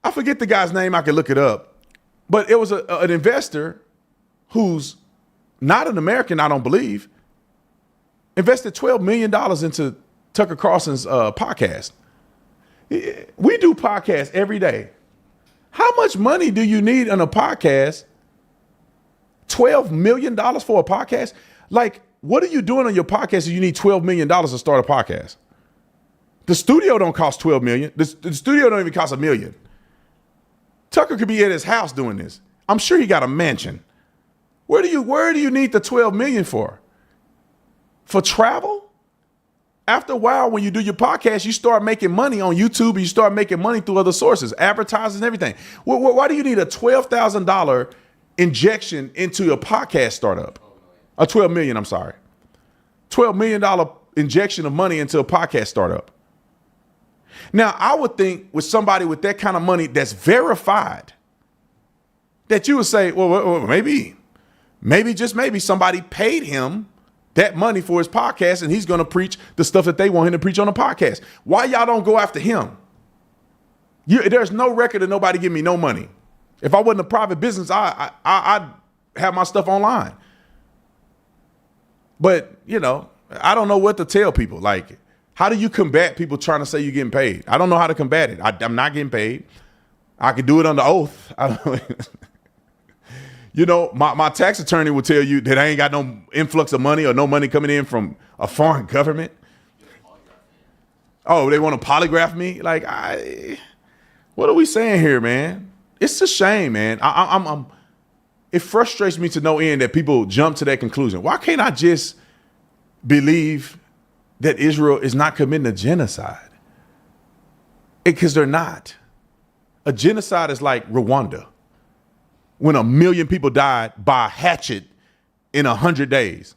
Speaker 2: I forget the guy's name. I can look it up. But it was an investor who's not an American, I don't believe, invested $12 million into Tucker Carlson's podcast. We do podcasts every day. How much money do you need on a podcast? $12 million for a podcast? Like, what are you doing on your podcast if you need $12 million to start a podcast? The studio don't cost $12 million. The studio don't even cost $1 million. Tucker could be at his house doing this. I'm sure he got a mansion. Where do you need the $12 million for? For travel? After a while, when you do your podcast, you start making money on YouTube, and you start making money through other sources, advertising and everything. Why do you need a $12,000 injection into a podcast startup? A $12 million, I'm sorry. $12 million injection of money into a podcast startup. Now, I would think with somebody with that kind of money that's verified, that you would say, well, maybe just maybe somebody paid him that money for his podcast, and he's going to preach the stuff that they want him to preach on a podcast. Why y'all don't go after him? There's no record of nobody giving me no money. If I wasn't a private business, I'd have my stuff online. But, you know, I don't know what to tell people. Like, how do you combat people trying to say you're getting paid? I don't know how to combat it. I'm not getting paid. I could do it under oath. You know, my tax attorney will tell you that I ain't got no influx of money or no money coming in from a foreign government. Oh, they want to polygraph me? Like, what are we saying here, man? It's a shame, man. It frustrates me to no end that people jump to that conclusion. Why can't I just believe that Israel is not committing a genocide? Because they're not. A genocide is like Rwanda, when 1 million people died by a hatchet in 100 days.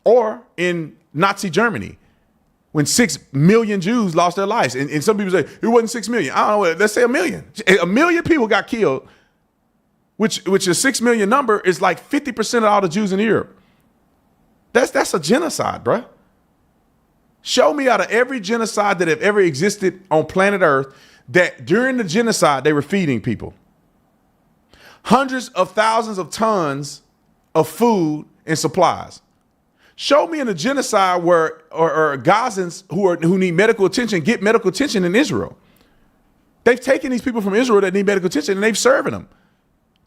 Speaker 2: Or in Nazi Germany, when 6 million Jews lost their lives. And some people say, it wasn't 6 million. I don't know, let's say 1 million. 1 million people got killed, which is 6 million number is like 50% of all the Jews in Europe. That's a genocide, bruh. Show me out of every genocide that have ever existed on planet Earth that during the genocide they were feeding people. Hundreds of thousands of tons of food and supplies. Show me in a genocide where or Gazans who need medical attention get medical attention in Israel. They've taken these people from Israel that need medical attention and they've serving them.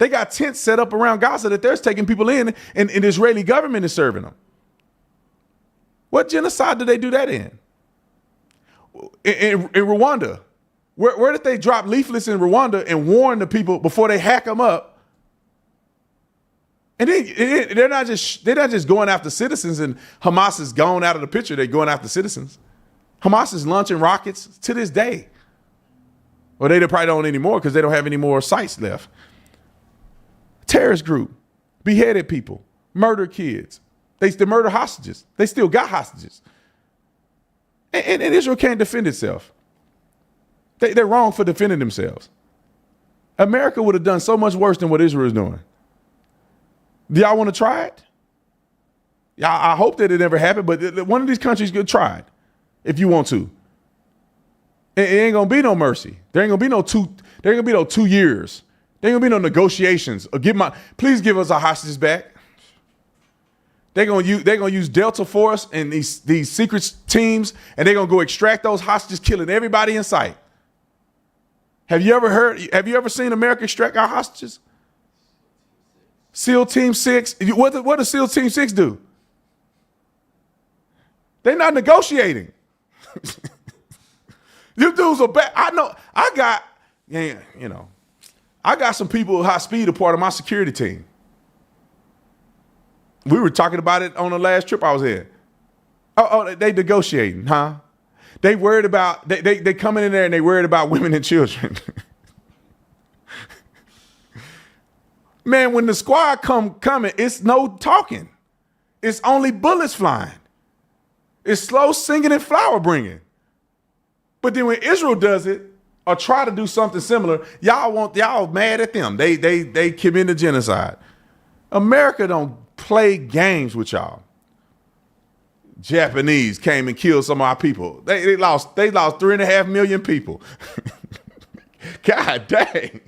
Speaker 2: They got tents set up around Gaza that they're taking people in, and the Israeli government is serving them. What genocide did they do that in? In Rwanda, where did they drop leaflets in Rwanda and warn the people before they hack them up? And they're not just going after citizens, and Hamas is gone out of the picture. They're going after citizens. Hamas is launching rockets to this day. Well, they probably don't anymore because they don't have any more sites left. Terrorist group, beheaded people, murdered kids. They murder hostages. They still got hostages. And Israel can't defend itself. They're wrong for defending themselves. America would have done so much worse than what Israel is doing. Do y'all want to try it? Yeah, I hope that it never happened, but one of these countries could try it if you want to. It ain't gonna be no mercy. There ain't gonna be no 2 years. There ain't gonna be no negotiations. Please give us our hostages back. They're gonna use Delta Force and these secret teams, and they're gonna go extract those hostages, killing everybody in sight. Have you ever seen America extract our hostages? SEAL Team 6. What does SEAL Team 6 do? They're not negotiating. You dudes are bad. I know. I got some people with high speed a part of my security team. We were talking about it on the last trip I was in. Oh, they negotiating, huh? They worried about they coming in there and they worried about women and children. Man, when the squad coming, it's no talking. It's only bullets flying. It's slow singing and flower bringing. But then when Israel does it or try to do something similar, y'all mad at them. They commit genocide. America don't play games with y'all. Japanese came and killed some of our people. They lost 3.5 million people. God dang.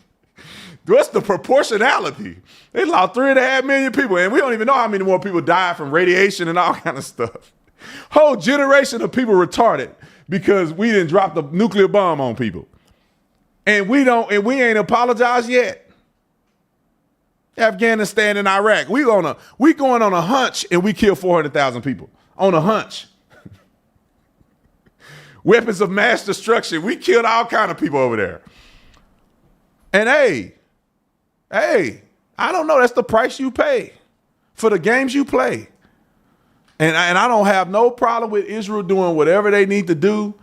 Speaker 2: What's the proportionality? They lost 3.5 million people, and we don't even know how many more people died from radiation and all kind of stuff. Whole generation of people retarded because we didn't drop the nuclear bomb on people. And we ain't apologized yet. Afghanistan and Iraq. We going on a hunch and we kill 400,000 people. On a hunch. Weapons of mass destruction. We killed all kind of people over there. And hey, I don't know. That's the price you pay for the games you play. And I don't have no problem with Israel doing whatever they need to do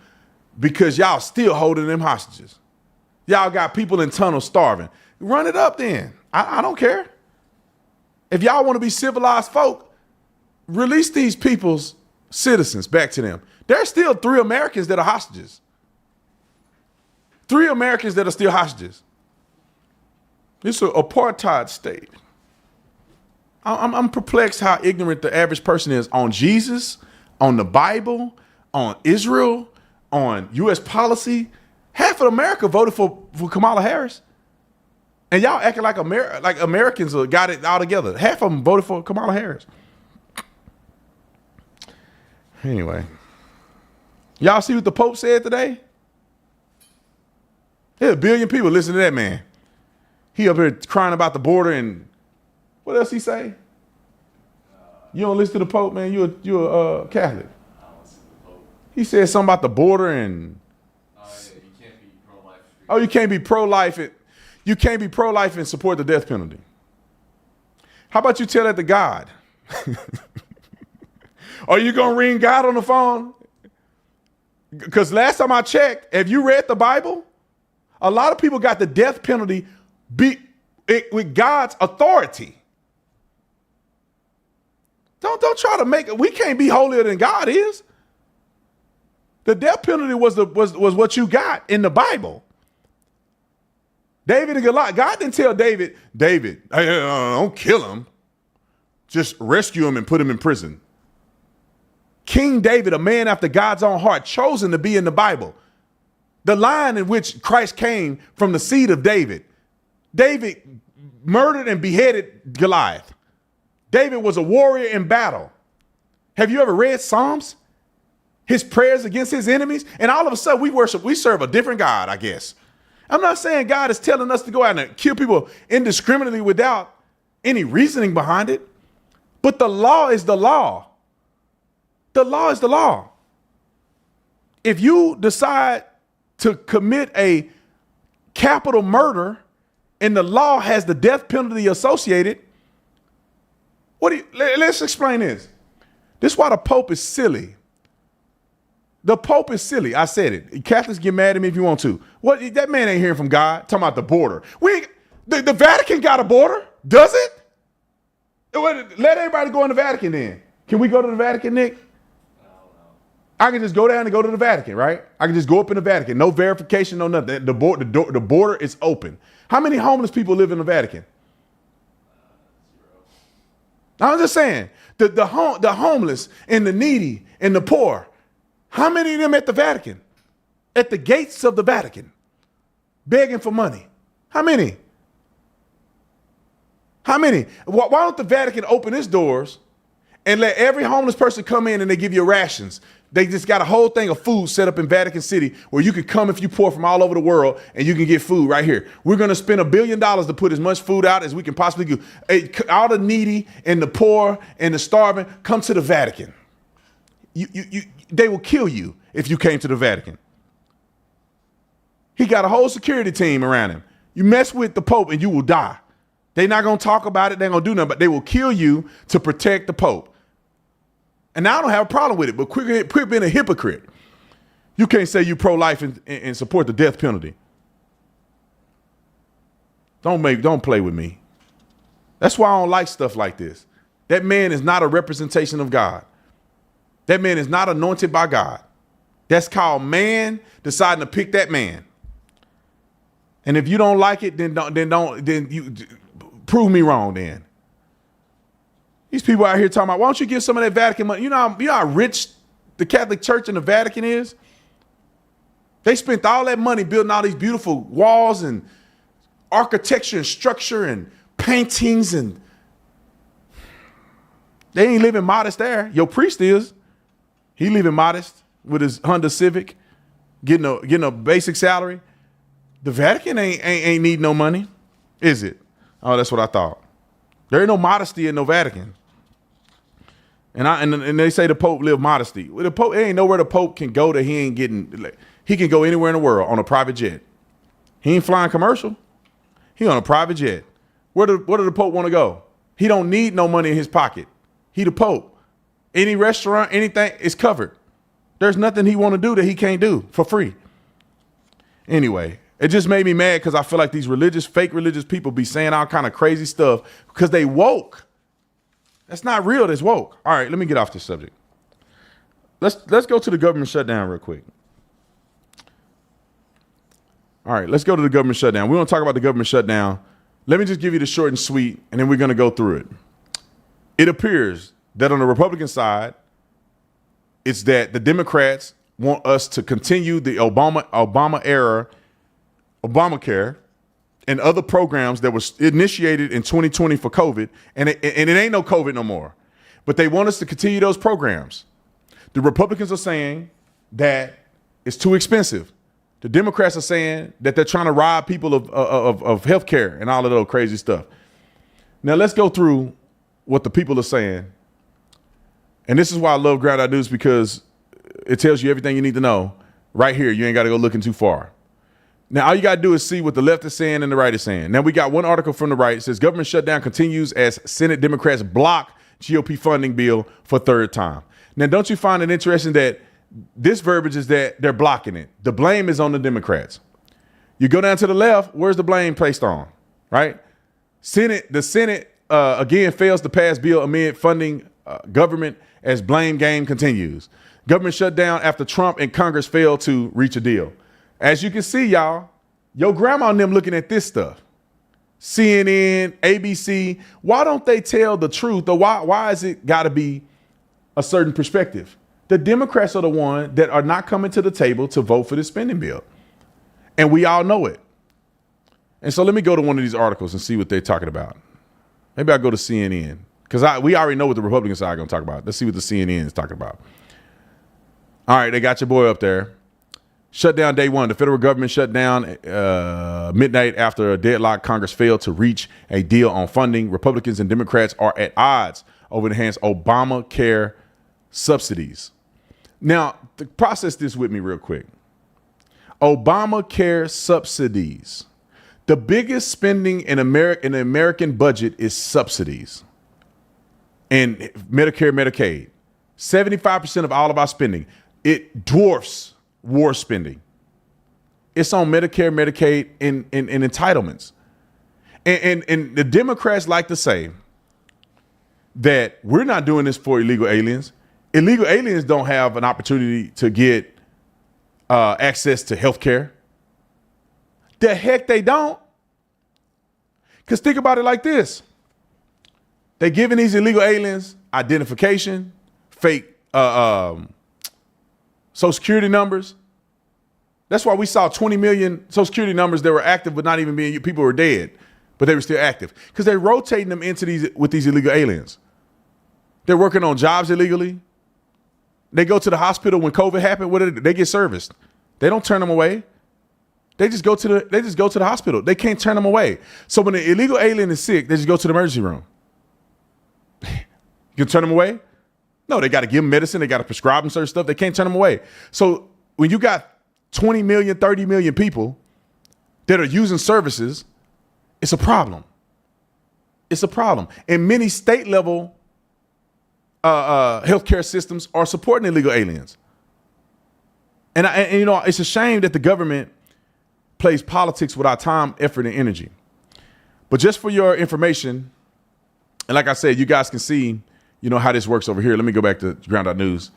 Speaker 2: because y'all still holding them hostages. Y'all got people in tunnels starving. Run it up then. I don't care. If y'all want to be civilized folk, release these people's citizens back to them. There's still 3 Americans that are hostages. 3 Americans that are still hostages. It's an apartheid state. I'm perplexed how ignorant the average person is on Jesus, on the Bible, on Israel, on U.S. policy. Half of America voted for Kamala Harris. And y'all acting like Americans got it all together. Half of them voted for Kamala Harris. Anyway, y'all see what the Pope said today? There's 1 billion people listening to that man. He up here crying about the border and what else he say? You don't listen to the Pope, man. You're a Catholic. I don't listen to the Pope. He said something about the border and. You can't be pro-life. Oh, you can't be pro-life. You can't be pro-life and support the death penalty. How about you tell that to God? Are you gonna ring God on the phone? Because last time I checked, have you read the Bible? A lot of people got the death penalty with God's authority. Don't try to make it. We can't be holier than God is. The death penalty was what you got in the Bible. David and Goliath. God didn't tell David, don't kill him. Just rescue him and put him in prison. King David, a man after God's own heart, chosen to be in the Bible. The line in which Christ came from the seed of David. David murdered and beheaded Goliath. David was a warrior in battle. Have you ever read Psalms? His prayers against his enemies? And all of a sudden we serve a different God, I guess. I'm not saying God is telling us to go out and kill people indiscriminately without any reasoning behind it. But the law is the law. The law is the law. If you decide to commit a capital murder and the law has the death penalty associated, let's explain this. This is why the Pope is silly. The Pope is silly. I said it. Catholics get mad at me if you want to. What? That man ain't hearing from God. Talking about the border. The Vatican got a border? Does it? Let everybody go in the Vatican then. Can we go to the Vatican, Nick? I can just go down and go to the Vatican, right? I can just go up in the Vatican. No verification, no nothing. The border is open. How many homeless people live in the Vatican? I'm just saying, the homeless and the needy and the poor, how many of them at the Vatican? At the gates of the Vatican, begging for money. How many? How many? Why don't the Vatican open its doors and let every homeless person come in and they give you rations? They just got a whole thing of food set up in Vatican City where you can come if you poor from all over the world and you can get food right here. We're going to spend $1 billion to put as much food out as we can possibly do. All the needy and the poor and the starving come to the Vatican. They will kill you if you came to the Vatican. He got a whole security team around him. You mess with the Pope and you will die. They're not going to talk about it. They're going to do nothing, but they will kill you to protect the Pope. And I don't have a problem with it, but quit being a hypocrite. You can't say you pro-life and support the death penalty. Don't play with me. That's why I don't like stuff like this. That man is not a representation of God. That man is not anointed by God. That's called man deciding to pick that man. And if you don't like it, then you prove me wrong then. These people out here talking about, why don't you give some of that Vatican money? You know how rich the Catholic Church and the Vatican is? They spent all that money building all these beautiful walls and architecture and structure and paintings, and they ain't living modest there. Your priest is. He living modest with his Honda Civic, getting a basic salary. The Vatican ain't need no money, is it? Oh, that's what I thought. There ain't no modesty in no Vatican. And they say the Pope live modesty. Well, the Pope, ain't nowhere the Pope can go that he can go anywhere in the world on a private jet. He ain't flying commercial. He on a private jet. Where do the Pope want to go? He don't need no money in his pocket. He the Pope. Any restaurant, anything is covered. There's nothing he want to do that he can't do for free. Anyway, it just made me mad because I feel like these fake religious people be saying all kind of crazy stuff because they woke. That's not real. That's woke. All right, let me get off this subject. Let's go to the government shutdown real quick. All right, let's go to the government shutdown. We want to talk about the government shutdown. Let me just give you the short and sweet, and then we're going to go through it. It appears that on the Republican side, it's that the Democrats want us to continue the Obama era Obamacare and other programs that was initiated in 2020 for COVID, and it ain't no COVID no more. But they want us to continue those programs. The Republicans are saying that it's too expensive. The Democrats are saying that they're trying to rob people of health care and all of those crazy stuff. Now let's go through what the people are saying. And this is why I love Ground Out News, because it tells you everything you need to know right here. You ain't got to go looking too far. Now, all you got to do is see what the left is saying and the right is saying. Now, we got one article from the right. It says government shutdown continues as Senate Democrats block GOP funding bill for third time. Now, don't you find it interesting that this verbiage is that they're blocking it? The blame is on the Democrats. You go down to the left, where's the blame placed on, right? The Senate, again, fails to pass bill amid funding government as blame game continues. Government shutdown after Trump and Congress failed to reach a deal. As you can see, y'all, your grandma and them looking at this stuff. CNN, ABC, why don't they tell the truth? Or why is it got to be a certain perspective? The Democrats are the one that are not coming to the table to vote for this spending bill. And we all know it. And so let me go to one of these articles and see what they're talking about. Maybe I'll go to CNN, because we already know what the Republican side are going to talk about. Let's see what the CNN is talking about. All right, they got your boy up there. Shutdown day one. The federal government shut down midnight after a deadlock. Congress failed to reach a deal on funding. Republicans and Democrats are at odds over enhanced Obamacare subsidies. Now, process this with me real quick. Obamacare subsidies. The biggest spending in the American budget is subsidies and Medicare, Medicaid. 75% of all of our spending. It dwarfs war spending. It's on Medicare, Medicaid, and entitlements. And the Democrats like to say that we're not doing this for illegal aliens. Illegal aliens don't have an opportunity to get access to health care. The heck they don't. Because think about it like this. They're giving these illegal aliens identification, fake Social Security numbers. That's why we saw 20 million Social Security numbers that were active but not even being, people were dead, but they were still active. Because they're rotating them into these illegal aliens. They're working on jobs illegally. They go to the hospital when COVID happened. What they get serviced. They don't turn them away. They just go to the hospital. They can't turn them away. So when the illegal alien is sick, they just go to the emergency room. You can turn them away? No, they got to give them medicine. They got to prescribe them certain stuff. They can't turn them away. So when you got 20 million, 30 million people that are using services, it's a problem. It's a problem. And many state level healthcare systems are supporting illegal aliens. And you know, it's a shame that the government plays politics with our time, effort, and energy. But just for your information, and like I said, you guys can see, you know, how this works over here. Let me go back to Ground.News.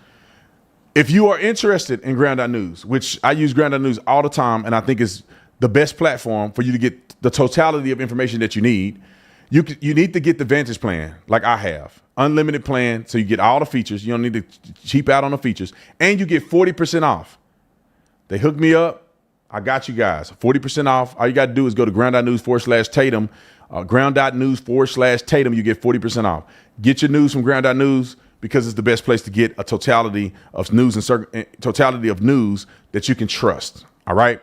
Speaker 2: If you are interested in Ground.News, which I use Ground.News all the time, and I think is the best platform for you to get the totality of information that you need, you need to get the Vantage plan like I have. Unlimited plan, so you get all the features. You don't need to cheap out on the features. And you get 40% off. They hooked me up. I got you guys. 40% off. All you got to do is go to ground.news/Tatum. Ground.news/Tatum. You get 40% off. Get your news from Ground.News because it's the best place to get a totality of news and totality of news that you can trust. All right.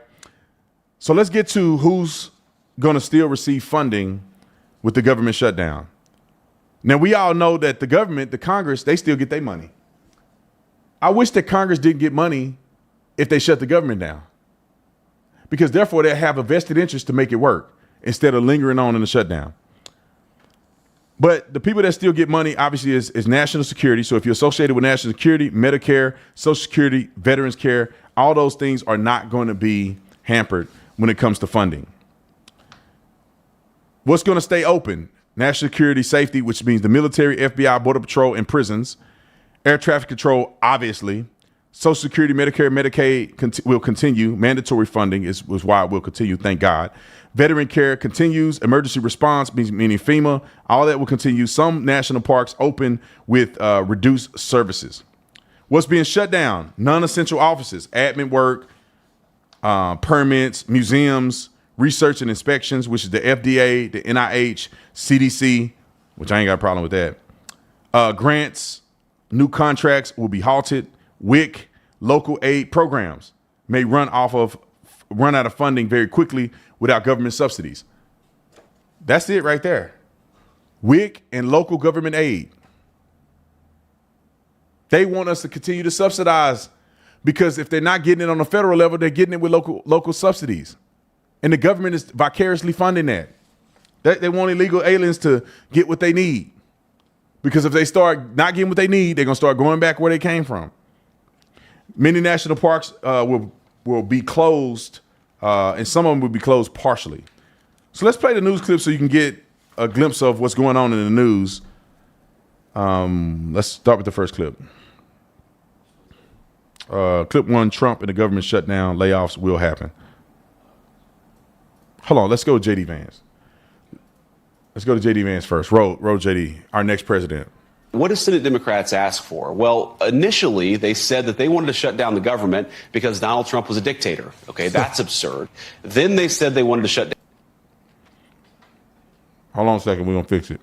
Speaker 2: So let's get to who's going to still receive funding with the government shutdown. Now, we all know that the government, the Congress, they still get their money. I wish that Congress didn't get money if they shut the government down, because therefore they have a vested interest to make it work instead of lingering on in the shutdown. But the people that still get money, obviously, is national security. So if you're associated with national security, Medicare, Social Security, Veterans Care, all those things are not going to be hampered when it comes to funding. What's going to stay open? National security, safety, which means the military, FBI, Border Patrol, and prisons. Air traffic control, obviously. Social Security, Medicare, Medicaid will continue. Mandatory funding is why it will continue, thank God. Veteran care continues. Emergency response, meaning FEMA, all that will continue. Some national parks open with reduced services. What's being shut down? Non-essential offices, admin work, permits, museums, research and inspections, which is the FDA, the NIH, CDC, which I ain't got a problem with that. Grants, new contracts will be halted. WIC, local aid programs may run out of funding very quickly without government subsidies. That's it right there. WIC and local government aid. They want us to continue to subsidize, because if they're not getting it on a federal level, they're getting it with local subsidies. And the government is vicariously funding that. They want illegal aliens to get what they need. Because if they start not getting what they need, they're going to start going back where they came from. Many national parks will be closed, and some of them will be closed partially. So let's play the news clip so you can get a glimpse of what's going on in the news. Let's start with the first clip. Clip 1, Trump and the government shutdown, layoffs will happen. Hold on, let's go with J.D. Vance. Let's go to J.D. Vance first. Roll J.D., our next president.
Speaker 8: What did Senate Democrats ask for? Well, initially, they said that they wanted to shut down the government because Donald Trump was a dictator. Okay, that's absurd. Then they said they wanted to shut down.
Speaker 2: Hold on a second. We're going to fix it.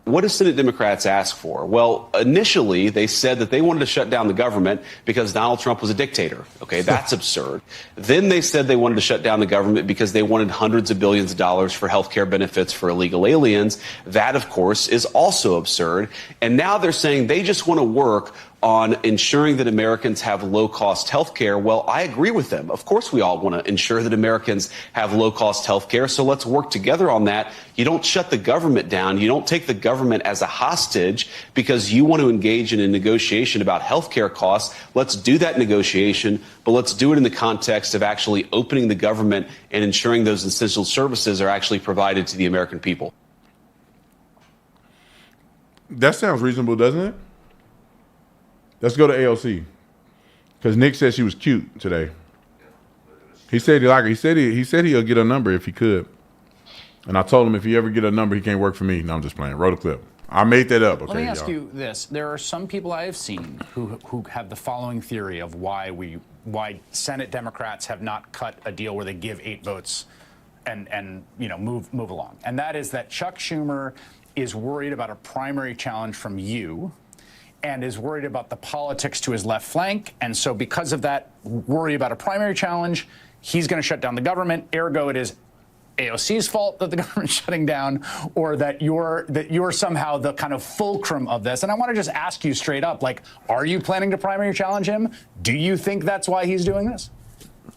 Speaker 8: What do Senate Democrats ask for? Well, initially, they said that they wanted to shut down the government because Donald Trump was a dictator. Okay, that's absurd. Then they said they wanted to shut down the government because they wanted hundreds of billions of dollars for health care benefits for illegal aliens. That, of course, is also absurd. And now they're saying they just want to work on ensuring that Americans have low-cost health care. Well, I agree with them. Of course, we all want to ensure that Americans have low-cost health care, so let's work together on that. You don't shut the government down. You don't take the government as a hostage because you want to engage in a negotiation about health care costs. Let's do that negotiation, but let's do it in the context of actually opening the government and ensuring those essential services are actually provided to the American people.
Speaker 2: That sounds reasonable, doesn't it? Let's go to AOC, because Nick said she was cute today. He said he liked her. He said he'll get a number if he could. And I told him if he ever get a number, he can't work for me. No, I'm just playing. Wrote a clip. I made that up. Okay,
Speaker 9: let me ask you this: there are some people I have seen who have the following theory of why Senate Democrats have not cut a deal where they give 8 votes and move along, and that is that Chuck Schumer is worried about a primary challenge from you, and is worried about the politics to his left flank. And so because of that worry about a primary challenge, he's going to shut down the government. Ergo, it is AOC's fault that the government's shutting down, or that you're somehow the kind of fulcrum of this. And I want to just ask you straight up, like, are you planning to primary challenge him? Do you think that's why he's doing this?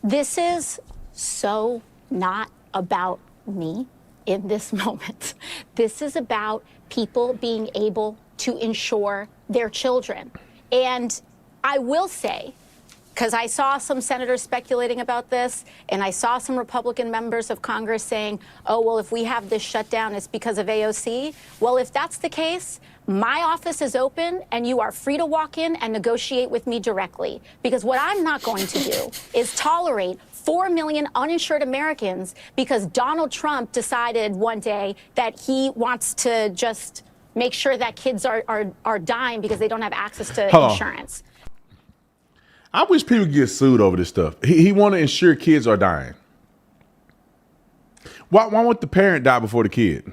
Speaker 10: This is so not about me in this moment. This is about people being able to ensure their children. And I will say, because I saw some senators speculating about this, and I saw some Republican members of Congress saying, oh, well, if we have this shutdown, it's because of AOC. Well, if that's the case, my office is open, and you are free to walk in and negotiate with me directly. Because what I'm not going to do is tolerate 4 million uninsured Americans because Donald Trump decided one day that he wants to just make sure that kids are dying because they don't have access to insurance.
Speaker 2: I wish people get sued over this stuff. He want to ensure kids are dying. Why would the parent die before the kid?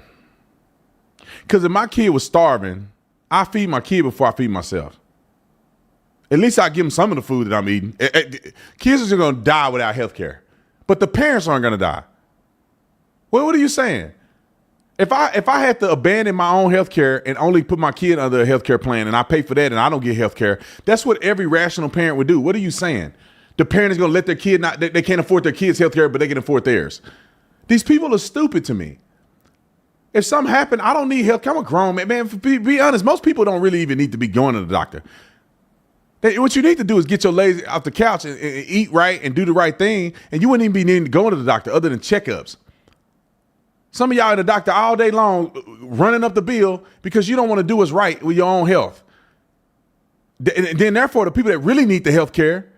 Speaker 2: Because if my kid was starving, I feed my kid before I feed myself. At least I give them some of the food that I'm eating. Kids are just going to die without health care. But the parents aren't going to die. Well, what are you saying? If I had to abandon my own health care and only put my kid under a health care plan and I pay for that and I don't get health care, that's what every rational parent would do. What are you saying? The parent is going to let their kid they can't afford their kids' health care, but they can afford theirs. These people are stupid to me. If something happened, I don't need health care. I'm a grown man. Man, be honest, most people don't really even need to be going to the doctor. What you need to do is get your lazy off the couch and eat right and do the right thing, and you wouldn't even be needing to go to the doctor other than checkups. Some of y'all at the doctor all day long running up the bill because you don't want to do what's right with your own health. Then therefore, the people that really need the health care,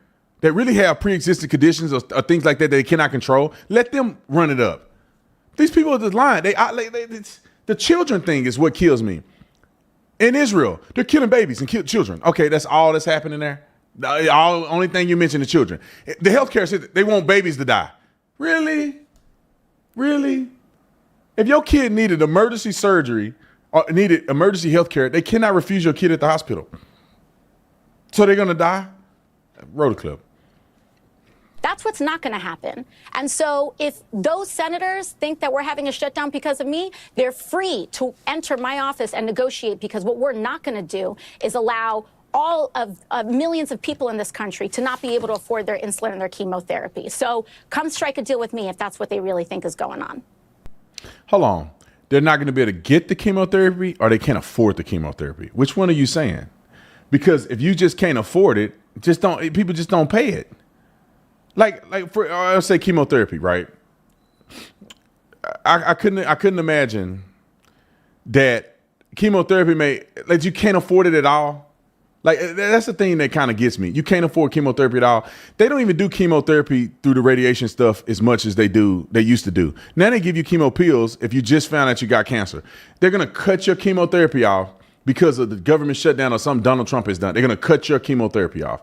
Speaker 2: that really have pre-existing conditions or things like that they cannot control, let them run it up. These people are just lying. The children thing is what kills me. In Israel, they're killing babies and killing children. Okay, that's all that's happening there? Only thing you mentioned is children. The healthcare system, they want babies to die. Really? Really? If your kid needed emergency surgery or needed emergency health care, they cannot refuse your kid at the hospital. So they're going to die? Wrote a clip.
Speaker 10: That's what's not going to happen. And so if those senators think that we're having a shutdown because of me, they're free to enter my office and negotiate, because what we're not going to do is allow all of millions of people in this country to not be able to afford their insulin and their chemotherapy. So come strike a deal with me if that's what they really think is going on.
Speaker 2: Hold on. They're not going to be able to get the chemotherapy, or they can't afford the chemotherapy. Which one are you saying? Because if you just can't afford it, people just don't pay it. Like for I'll say chemotherapy, right? I couldn't imagine that chemotherapy you can't afford it at all. Like, that's the thing that kind of gets me. You can't afford chemotherapy at all. They don't even do chemotherapy through the radiation stuff as much as they used to do. Now they give you chemo pills if you just found out you got cancer. They're going to cut your chemotherapy off because of the government shutdown or something Donald Trump has done. They're going to cut your chemotherapy off.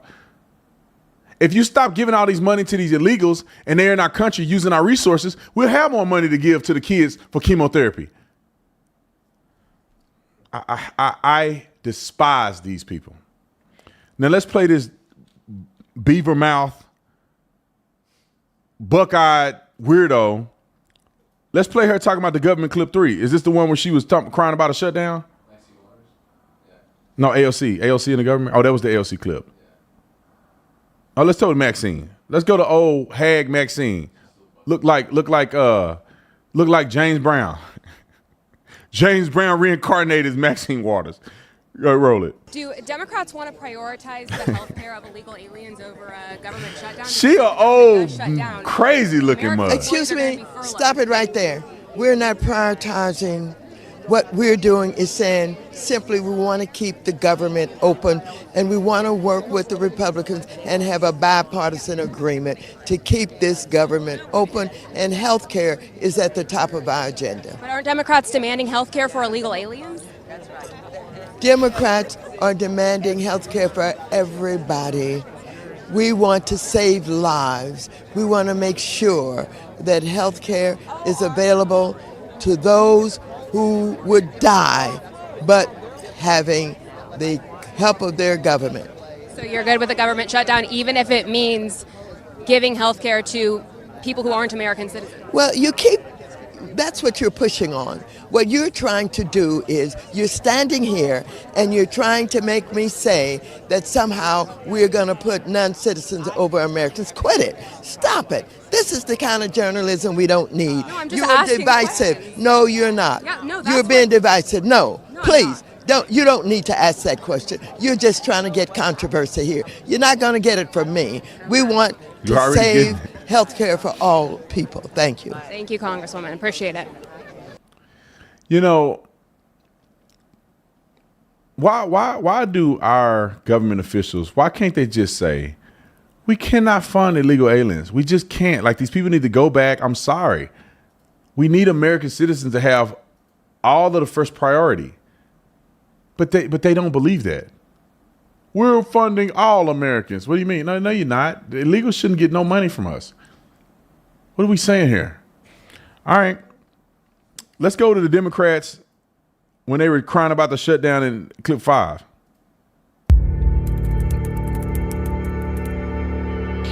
Speaker 2: If you stop giving all these money to these illegals and they're in our country using our resources, we'll have more money to give to the kids for chemotherapy. I despise these people. Now let's play this beaver mouth, buck-eyed weirdo. Let's play her talking about the government clip 3. Is this the one where she was crying about a shutdown? No, AOC in the government. Oh, that was the AOC clip. Oh, let's talk to Maxine. Let's go to old hag Maxine. Look like James Brown. James Brown reincarnated as Maxine Waters. Go roll it.
Speaker 11: Do Democrats want to prioritize the health care of illegal aliens over a government shutdown?
Speaker 2: She a old, crazy looking mother.
Speaker 12: Excuse me, stop it right there. We're not prioritizing. What we're doing is saying simply we want to keep the government open and we want to work with the Republicans and have a bipartisan agreement to keep this government open, and health care is at the top of our agenda.
Speaker 11: But aren't Democrats demanding health care for illegal aliens?
Speaker 12: Democrats are demanding health care for everybody. We want to save lives. We want to make sure that health care is available to those who would die, but having the help of their government.
Speaker 11: So you're good with the government shutdown, even if it means giving health care to people who aren't American citizens?
Speaker 12: Well, that's what you're pushing on. What you're trying to do is you're standing here and you're trying to make me say that somehow we're going to put non-citizens over Americans. Quit it. Stop it. This is the kind of journalism we don't need.
Speaker 11: No, I'm just
Speaker 12: you're divisive.
Speaker 11: Questions.
Speaker 12: No, you're not.
Speaker 11: Yeah, no,
Speaker 12: you're being divisive. No, please. You don't need to ask that question. You're just trying to get controversy here. You're not going to get it from me. We want to save health care for all people. Thank you.
Speaker 11: Thank you, Congresswoman. Appreciate it.
Speaker 2: You know, why do our government officials, why can't they just say, we cannot fund illegal aliens? We just can't. Like, these people need to go back. I'm sorry. We need American citizens to have all of the first priority. But they don't believe that. We're funding all Americans. What do you mean? No, you're not. The illegals shouldn't get no money from us. What are we saying here? All right. Let's go to the Democrats when they were crying about the shutdown in clip 5.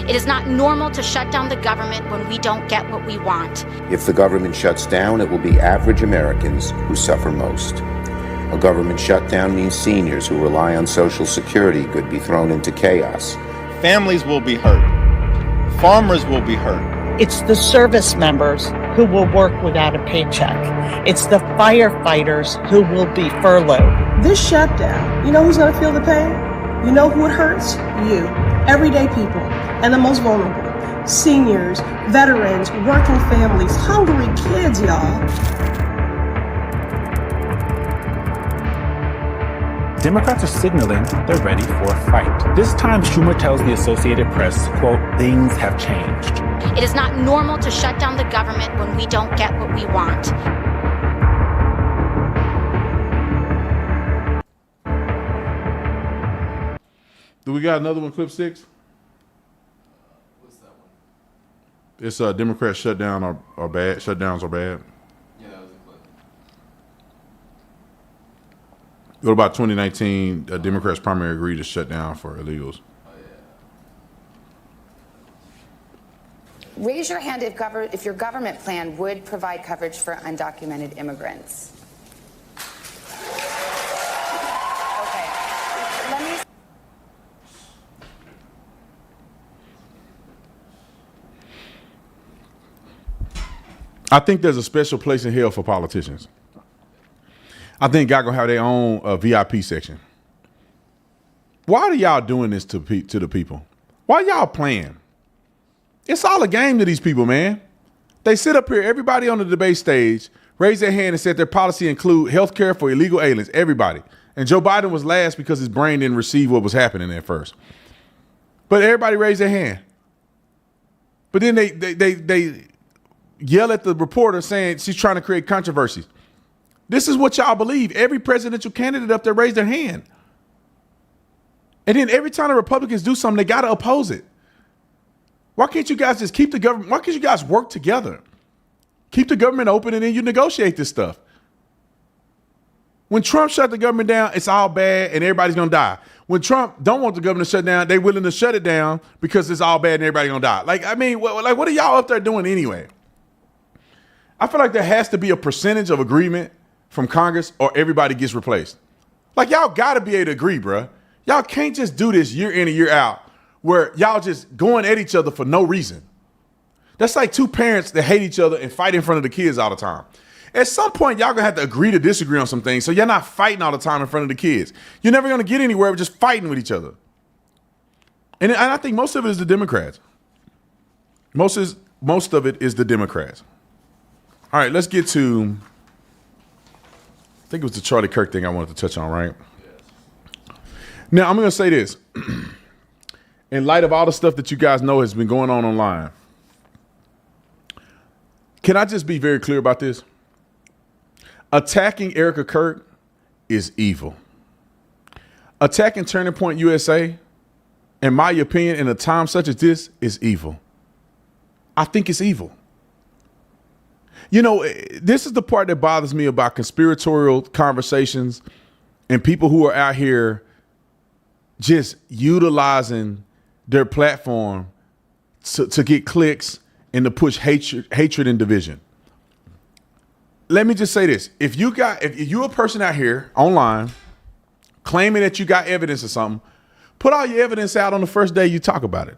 Speaker 10: It is not normal to shut down the government when we don't get what we want.
Speaker 13: If the government shuts down, it will be average Americans who suffer most. A government shutdown means seniors who rely on Social Security could be thrown into chaos.
Speaker 14: Families will be hurt. Farmers will be hurt.
Speaker 15: It's the service members who will work without a paycheck. It's the firefighters who will be furloughed.
Speaker 16: This shutdown, you know who's going to feel the pain? You know who it hurts? You. Everyday people and the most vulnerable. Seniors, veterans, working families, hungry kids, y'all.
Speaker 17: Democrats are signaling they're ready for a fight. This time, Schumer tells the Associated Press, quote, things have changed.
Speaker 10: It is not normal to shut down the government when we don't get what we want.
Speaker 2: Do we got another one, clip 6?
Speaker 3: What's that one?
Speaker 2: It's Democrats shutdown are bad. Shutdowns are bad.
Speaker 3: Yeah, that was a clip.
Speaker 2: What about 2019? Democrats primary agreed to shut down for illegals.
Speaker 18: Raise your hand if your government plan would provide coverage for undocumented immigrants. Okay. Let me.
Speaker 2: I think there's a special place in hell for politicians. I think God gonna have their own VIP section. Why are y'all doing this to the people? Why y'all playing? It's all a game to these people, man. They sit up here, everybody on the debate stage, raise their hand and said their policy include health care for illegal aliens, everybody. And Joe Biden was last because his brain didn't receive what was happening at first. But everybody raised their hand. But then they yell at the reporter saying she's trying to create controversy. This is what y'all believe. Every presidential candidate up there raised their hand. And then every time the Republicans do something, they got to oppose it. Why can't you guys just keep the government? Why can't you guys work together? Keep the government open and then you negotiate this stuff. When Trump shut the government down, it's all bad and everybody's gonna die. When Trump don't want the government to shut down, they willing to shut it down because it's all bad and everybody gonna die. Like, I mean, what are y'all up there doing anyway? I feel like there has to be a percentage of agreement from Congress or everybody gets replaced. Like, y'all gotta be able to agree, bruh. Y'all can't just do this year in and year out where y'all just going at each other for no reason. That's like two parents that hate each other and fight in front of the kids all the time. At some point, y'all gonna have to agree to disagree on some things so you're not fighting all the time in front of the kids. You're never gonna get anywhere with just fighting with each other. And I think most of it is the Democrats. Most of it is the Democrats. All right, let's get to, I think it was the Charlie Kirk thing I wanted to touch on, right? Yes. Now, I'm gonna say this. In light of all the stuff that you guys know has been going on online, can I just be very clear about this? Attacking Erica Kirk is evil. Attacking Turning Point USA, in my opinion, in a time such as this, is evil. I think it's evil. You know, this is the part that bothers me about conspiratorial conversations and people who are out here just utilizing their platform to get clicks and to push hatred and division. Let me just say this. If you're a person out here online claiming that you got evidence of something, put all your evidence out on the first day you talk about it.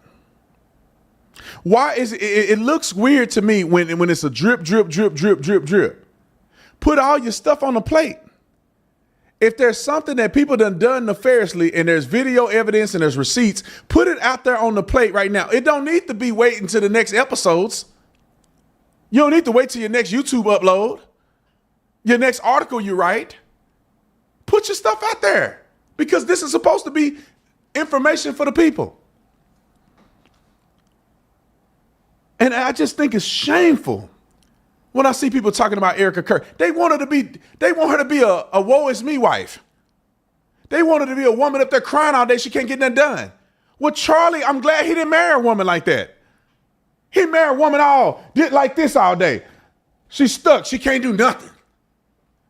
Speaker 2: Why is it looks weird to me when it's a drip, drip, drip, drip, drip, drip. Put all your stuff on the plate. If there's something that people done nefariously and there's video evidence and there's receipts, put it out there on the plate right now. It don't need to be waiting to the next episodes. You don't need to wait till your next YouTube upload, your next article you write. Put your stuff out there because this is supposed to be information for the people. And I just think it's shameful when I see people talking about Erica Kirk. They want her to be a woe is me wife. They want her to be a woman up there crying all day. She can't get nothing done. Well, Charlie, I'm glad he didn't marry a woman like that. He married a woman did like this all day. She's stuck. She can't do nothing.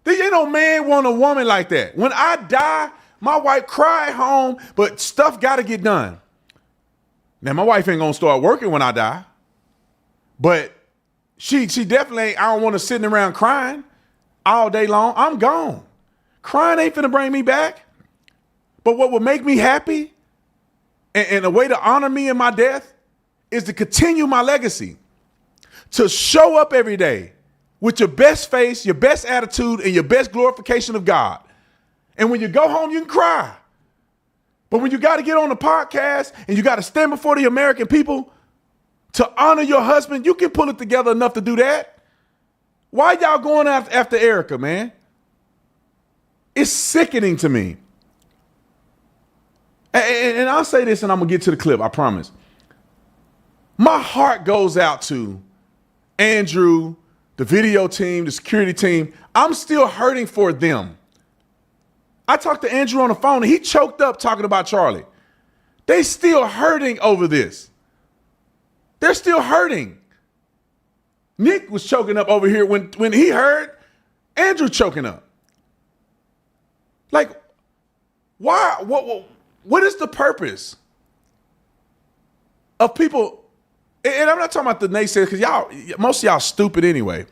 Speaker 2: Ain't no man want a woman like that. When I die, my wife cry at home, but stuff got to get done. Now, my wife ain't going to start working when I die. But she definitely ain't, I don't want her sitting around crying all day long. I'm gone. Crying ain't finna bring me back. But what would make me happy and a way to honor me in my death is to continue my legacy. To show up every day with your best face, your best attitude, and your best glorification of God. And when you go home, you can cry. But when you got to get on the podcast and you got to stand before the American people to honor your husband, you can pull it together enough to do that. Why y'all going after Erica, man? It's sickening to me. And I'll say this and I'm going to get to the clip, I promise. My heart goes out to Andrew, the video team, the security team. I'm still hurting for them. I talked to Andrew on the phone and he choked up talking about Charlie. They still hurting over this. They're still hurting. Nick was choking up over here when he heard Andrew choking up. Like, why? What is the purpose of people? And I'm not talking about the naysayers because most of y'all stupid anyway,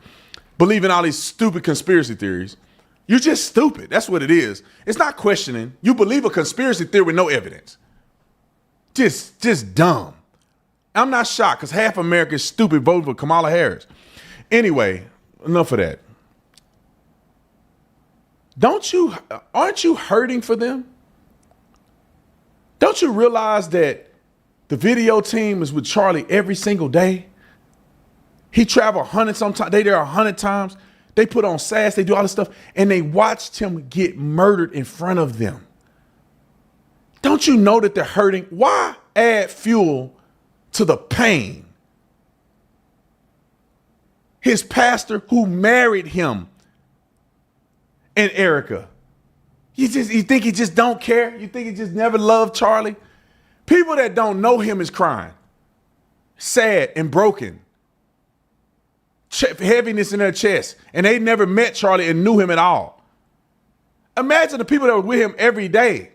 Speaker 2: believing all these stupid conspiracy theories. You're just stupid. That's what it is. It's not questioning. You believe a conspiracy theory with no evidence. Just dumb. I'm not shocked because half America is stupid voting for Kamala Harris. Anyway, enough of that. Aren't you hurting for them? Don't you realize that the video team is with Charlie every single day? He traveled 100 sometimes. They there 100 times. They put on SAS. They do all this stuff. And they watched him get murdered in front of them. Don't you know that they're hurting? Why add fuel to the pain? His pastor who married him and Erica. You think he just don't care? You think he just never loved Charlie? People that don't know him is crying, sad and broken, heaviness in their chest, and they never met Charlie and knew him at all. Imagine the people that were with him every day.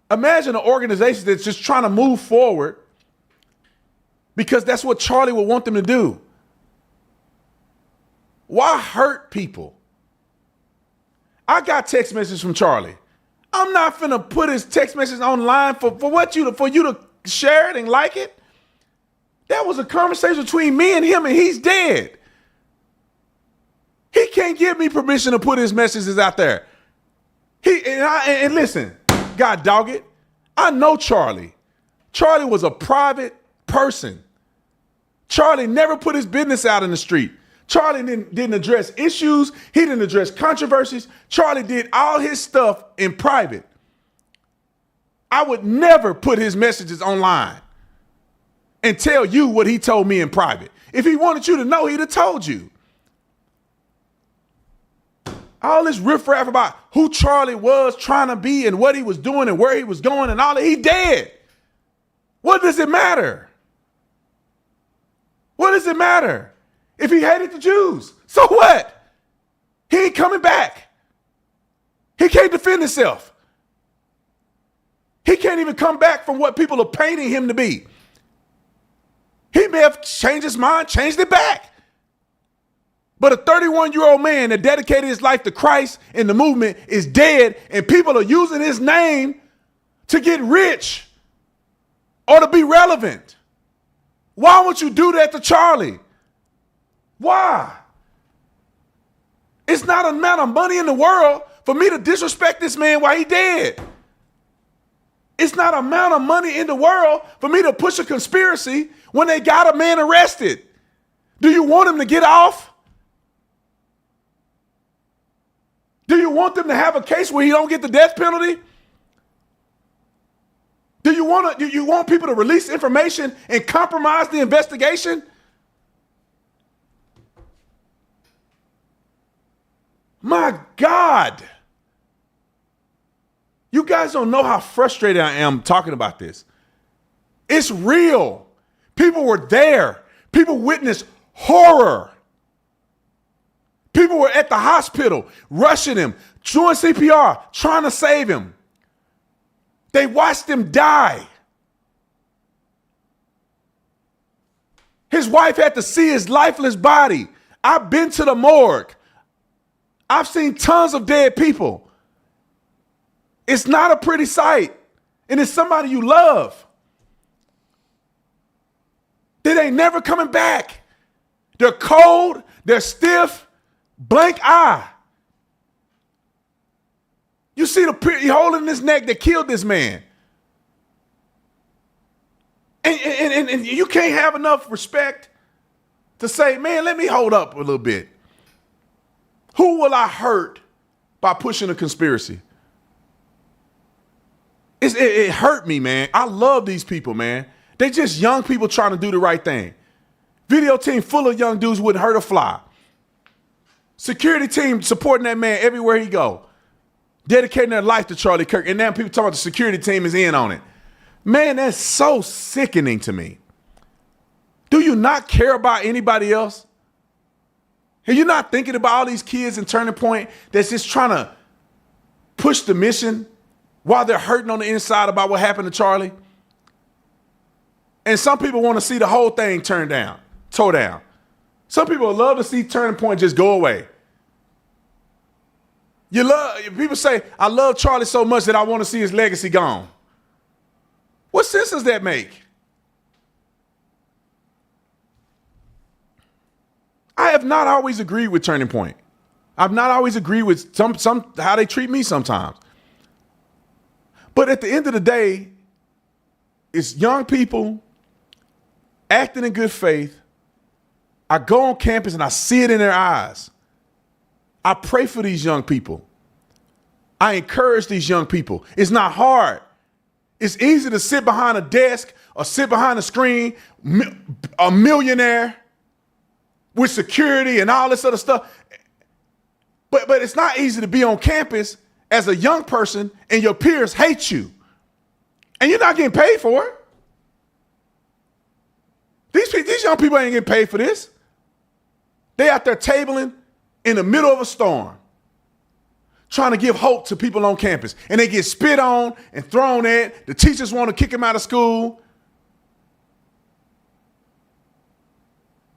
Speaker 2: Imagine an organization that's just trying to move forward because that's what Charlie would want them to do. Why hurt people? I got text messages from Charlie. I'm not finna put his text message online for you to share it and like it. That was a conversation between me and him, and he's dead. He can't give me permission to put his messages out there. And listen, God dog it. I know Charlie. Charlie was a private person. Charlie never put his business out in the street. Charlie didn't address issues. He didn't address controversies. Charlie did all his stuff in private. I would never put his messages online and tell you what he told me in private. If he wanted you to know, he'd have told you. All this riffraff about who Charlie was trying to be and what he was doing and where he was going and all that, he dead. What does it matter? What does it matter? If he hated the Jews, so what? He ain't coming back. He can't defend himself. He can't even come back from what people are painting him to be. He may have changed his mind, changed it back. But a 31-year-old man that dedicated his life to Christ and the movement is dead, and people are using his name to get rich or to be relevant. Why would you do that to Charlie? Why? It's not an amount of money in the world for me to disrespect this man while he dead. It's not an amount of money in the world for me to push a conspiracy when they got a man arrested. Do you want him to get off? Do you want them to have a case where he don't get the death penalty? Do you want people to release information and compromise the investigation? My God. You guys don't know how frustrated I am talking about this. It's real. People were there. People witnessed horror. People were at the hospital, rushing him, doing CPR, trying to save him. They watched him die. His wife had to see his lifeless body. I've been to the morgue. I've seen tons of dead people. It's not a pretty sight. And it's somebody you love. They ain't never coming back. They're cold. They're stiff. Blank eye. You see the hole in his neck that killed this man. And you can't have enough respect to say, man, let me hold up a little bit. Who will I hurt by pushing a conspiracy? It hurt me, man. I love these people, man. They just young people trying to do the right thing. Video team full of young dudes wouldn't hurt a fly. Security team supporting that man everywhere he go. Dedicating their life to Charlie Kirk. And now people talking about the security team is in on it. Man, that's so sickening to me. Do you not care about anybody else? Are you not thinking about all these kids in Turning Point that's just trying to push the mission while they're hurting on the inside about what happened to Charlie? And some people want to see the whole thing tore down. Some people love to see Turning Point just go away. People say, I love Charlie so much that I want to see his legacy gone. What sense does that make? I have not always agreed with Turning Point. I've not always agreed with some how they treat me sometimes. But at the end of the day, it's young people acting in good faith. I go on campus and I see it in their eyes. I pray for these young people. I encourage these young people. It's not hard. It's easy to sit behind a desk or sit behind a screen, a millionaire with security and all this other stuff. But it's not easy to be on campus as a young person and your peers hate you. And you're not getting paid for it. These young people ain't getting paid for this. They out there tabling in the middle of a storm.
Speaker 1: trying to give hope to people on campus. And they get spit on and thrown at. The teachers want to kick them out of school.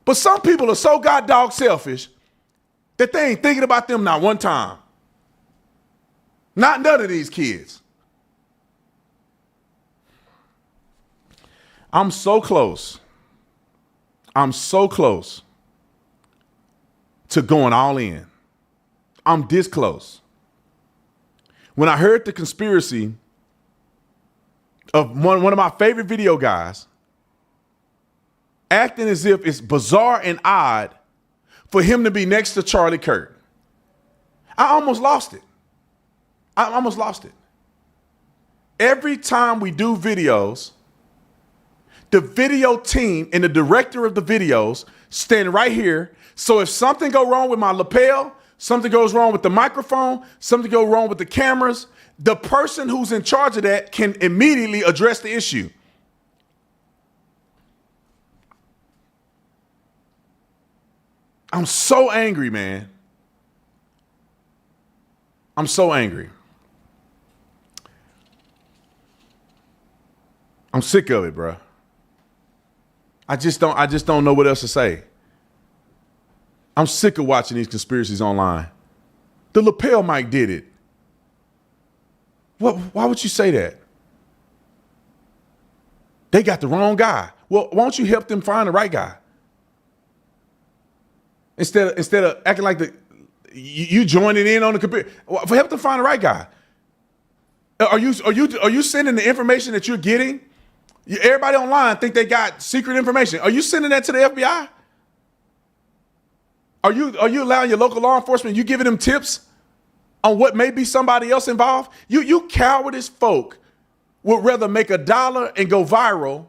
Speaker 1: But some people are so goddamn selfish that they ain't thinking about them not one time. Not none of these kids. I'm so close. I'm so close to going all in. I'm this close. When I heard the conspiracy of one of my favorite video guys acting as if it's bizarre and odd for him to be next to Charlie Kirk, I almost lost it. Every time we do videos, the video team and the director of the videos stand right here. So if something goes wrong with my lapel, something goes wrong with the microphone, something goes wrong with the cameras, the person who's in charge of that can immediately address the issue. I'm so angry, man. I'm so angry. I'm sick of it, bro. I just don't know what else to say. I'm sick of watching these conspiracies online. The lapel mic did it. Why would you say that? They got the wrong guy. Well, why don't you help them find the right guy? Instead of acting like you joining in on the computer. Help them find the right guy. Are you sending the information that you're getting? Everybody online think they got secret information. Are you sending that to the FBI? Are you allowing your local law enforcement, you giving them tips on what may be somebody else involved? You cowardice folk would rather make $1 and go viral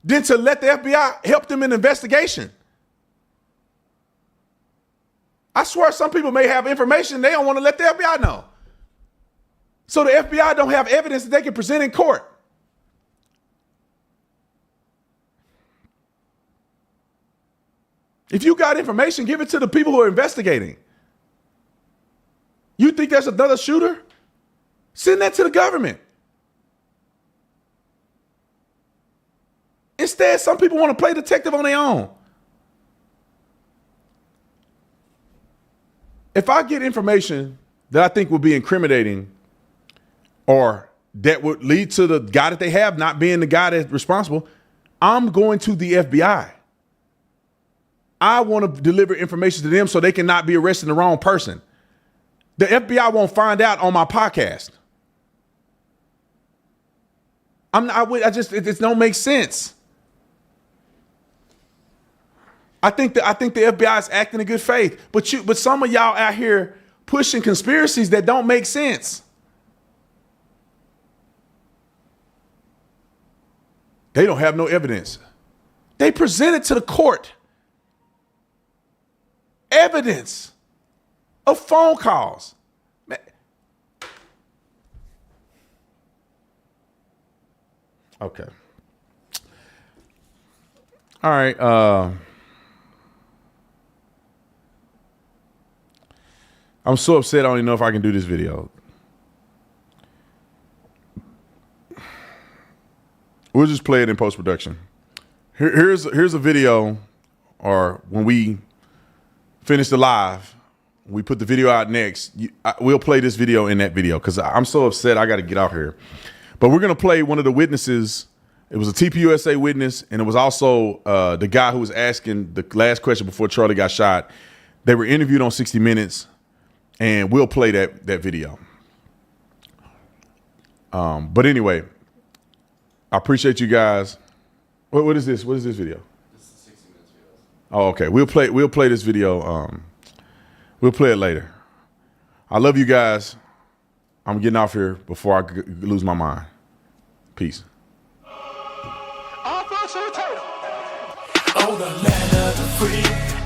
Speaker 1: than to let the FBI help them in the investigation. I swear some people may have information they don't want to let the FBI know. So the FBI don't have evidence that they can present in court. If you got information, give it to the people who are investigating. You think there's another shooter? Send that to the government. Instead, some people want to play detective on their own. If I get information that I think will be incriminating or that would lead to the guy that they have not being the guy that's responsible, I'm going to the FBI. I want to deliver information to them so they cannot be arresting the wrong person. The FBI won't find out on my podcast. It don't make sense. I think the FBI is acting in good faith, but some of y'all out here pushing conspiracies that don't make sense. They don't have no evidence. They presented to the court evidence of phone calls. Man. Okay. All right. I'm so upset I don't even know if I can do this video. We'll just play it in post-production. Here's a video, or when we finish the live, we put the video out next, we'll play this video in that video because I'm so upset I got to get out here. But we're going to play one of the witnesses. It was a TPUSA witness, and it was also the guy who was asking the last question before Charlie got shot. They were interviewed on 60 Minutes, and we'll play that video. But anyway, I appreciate you guys. What is this? What is this video? This is 60 Minutes video. Oh, okay. We'll play this video. We'll play it later. I love you guys. I'm getting off here before I lose my mind. Peace.
Speaker 19: On the land of the free.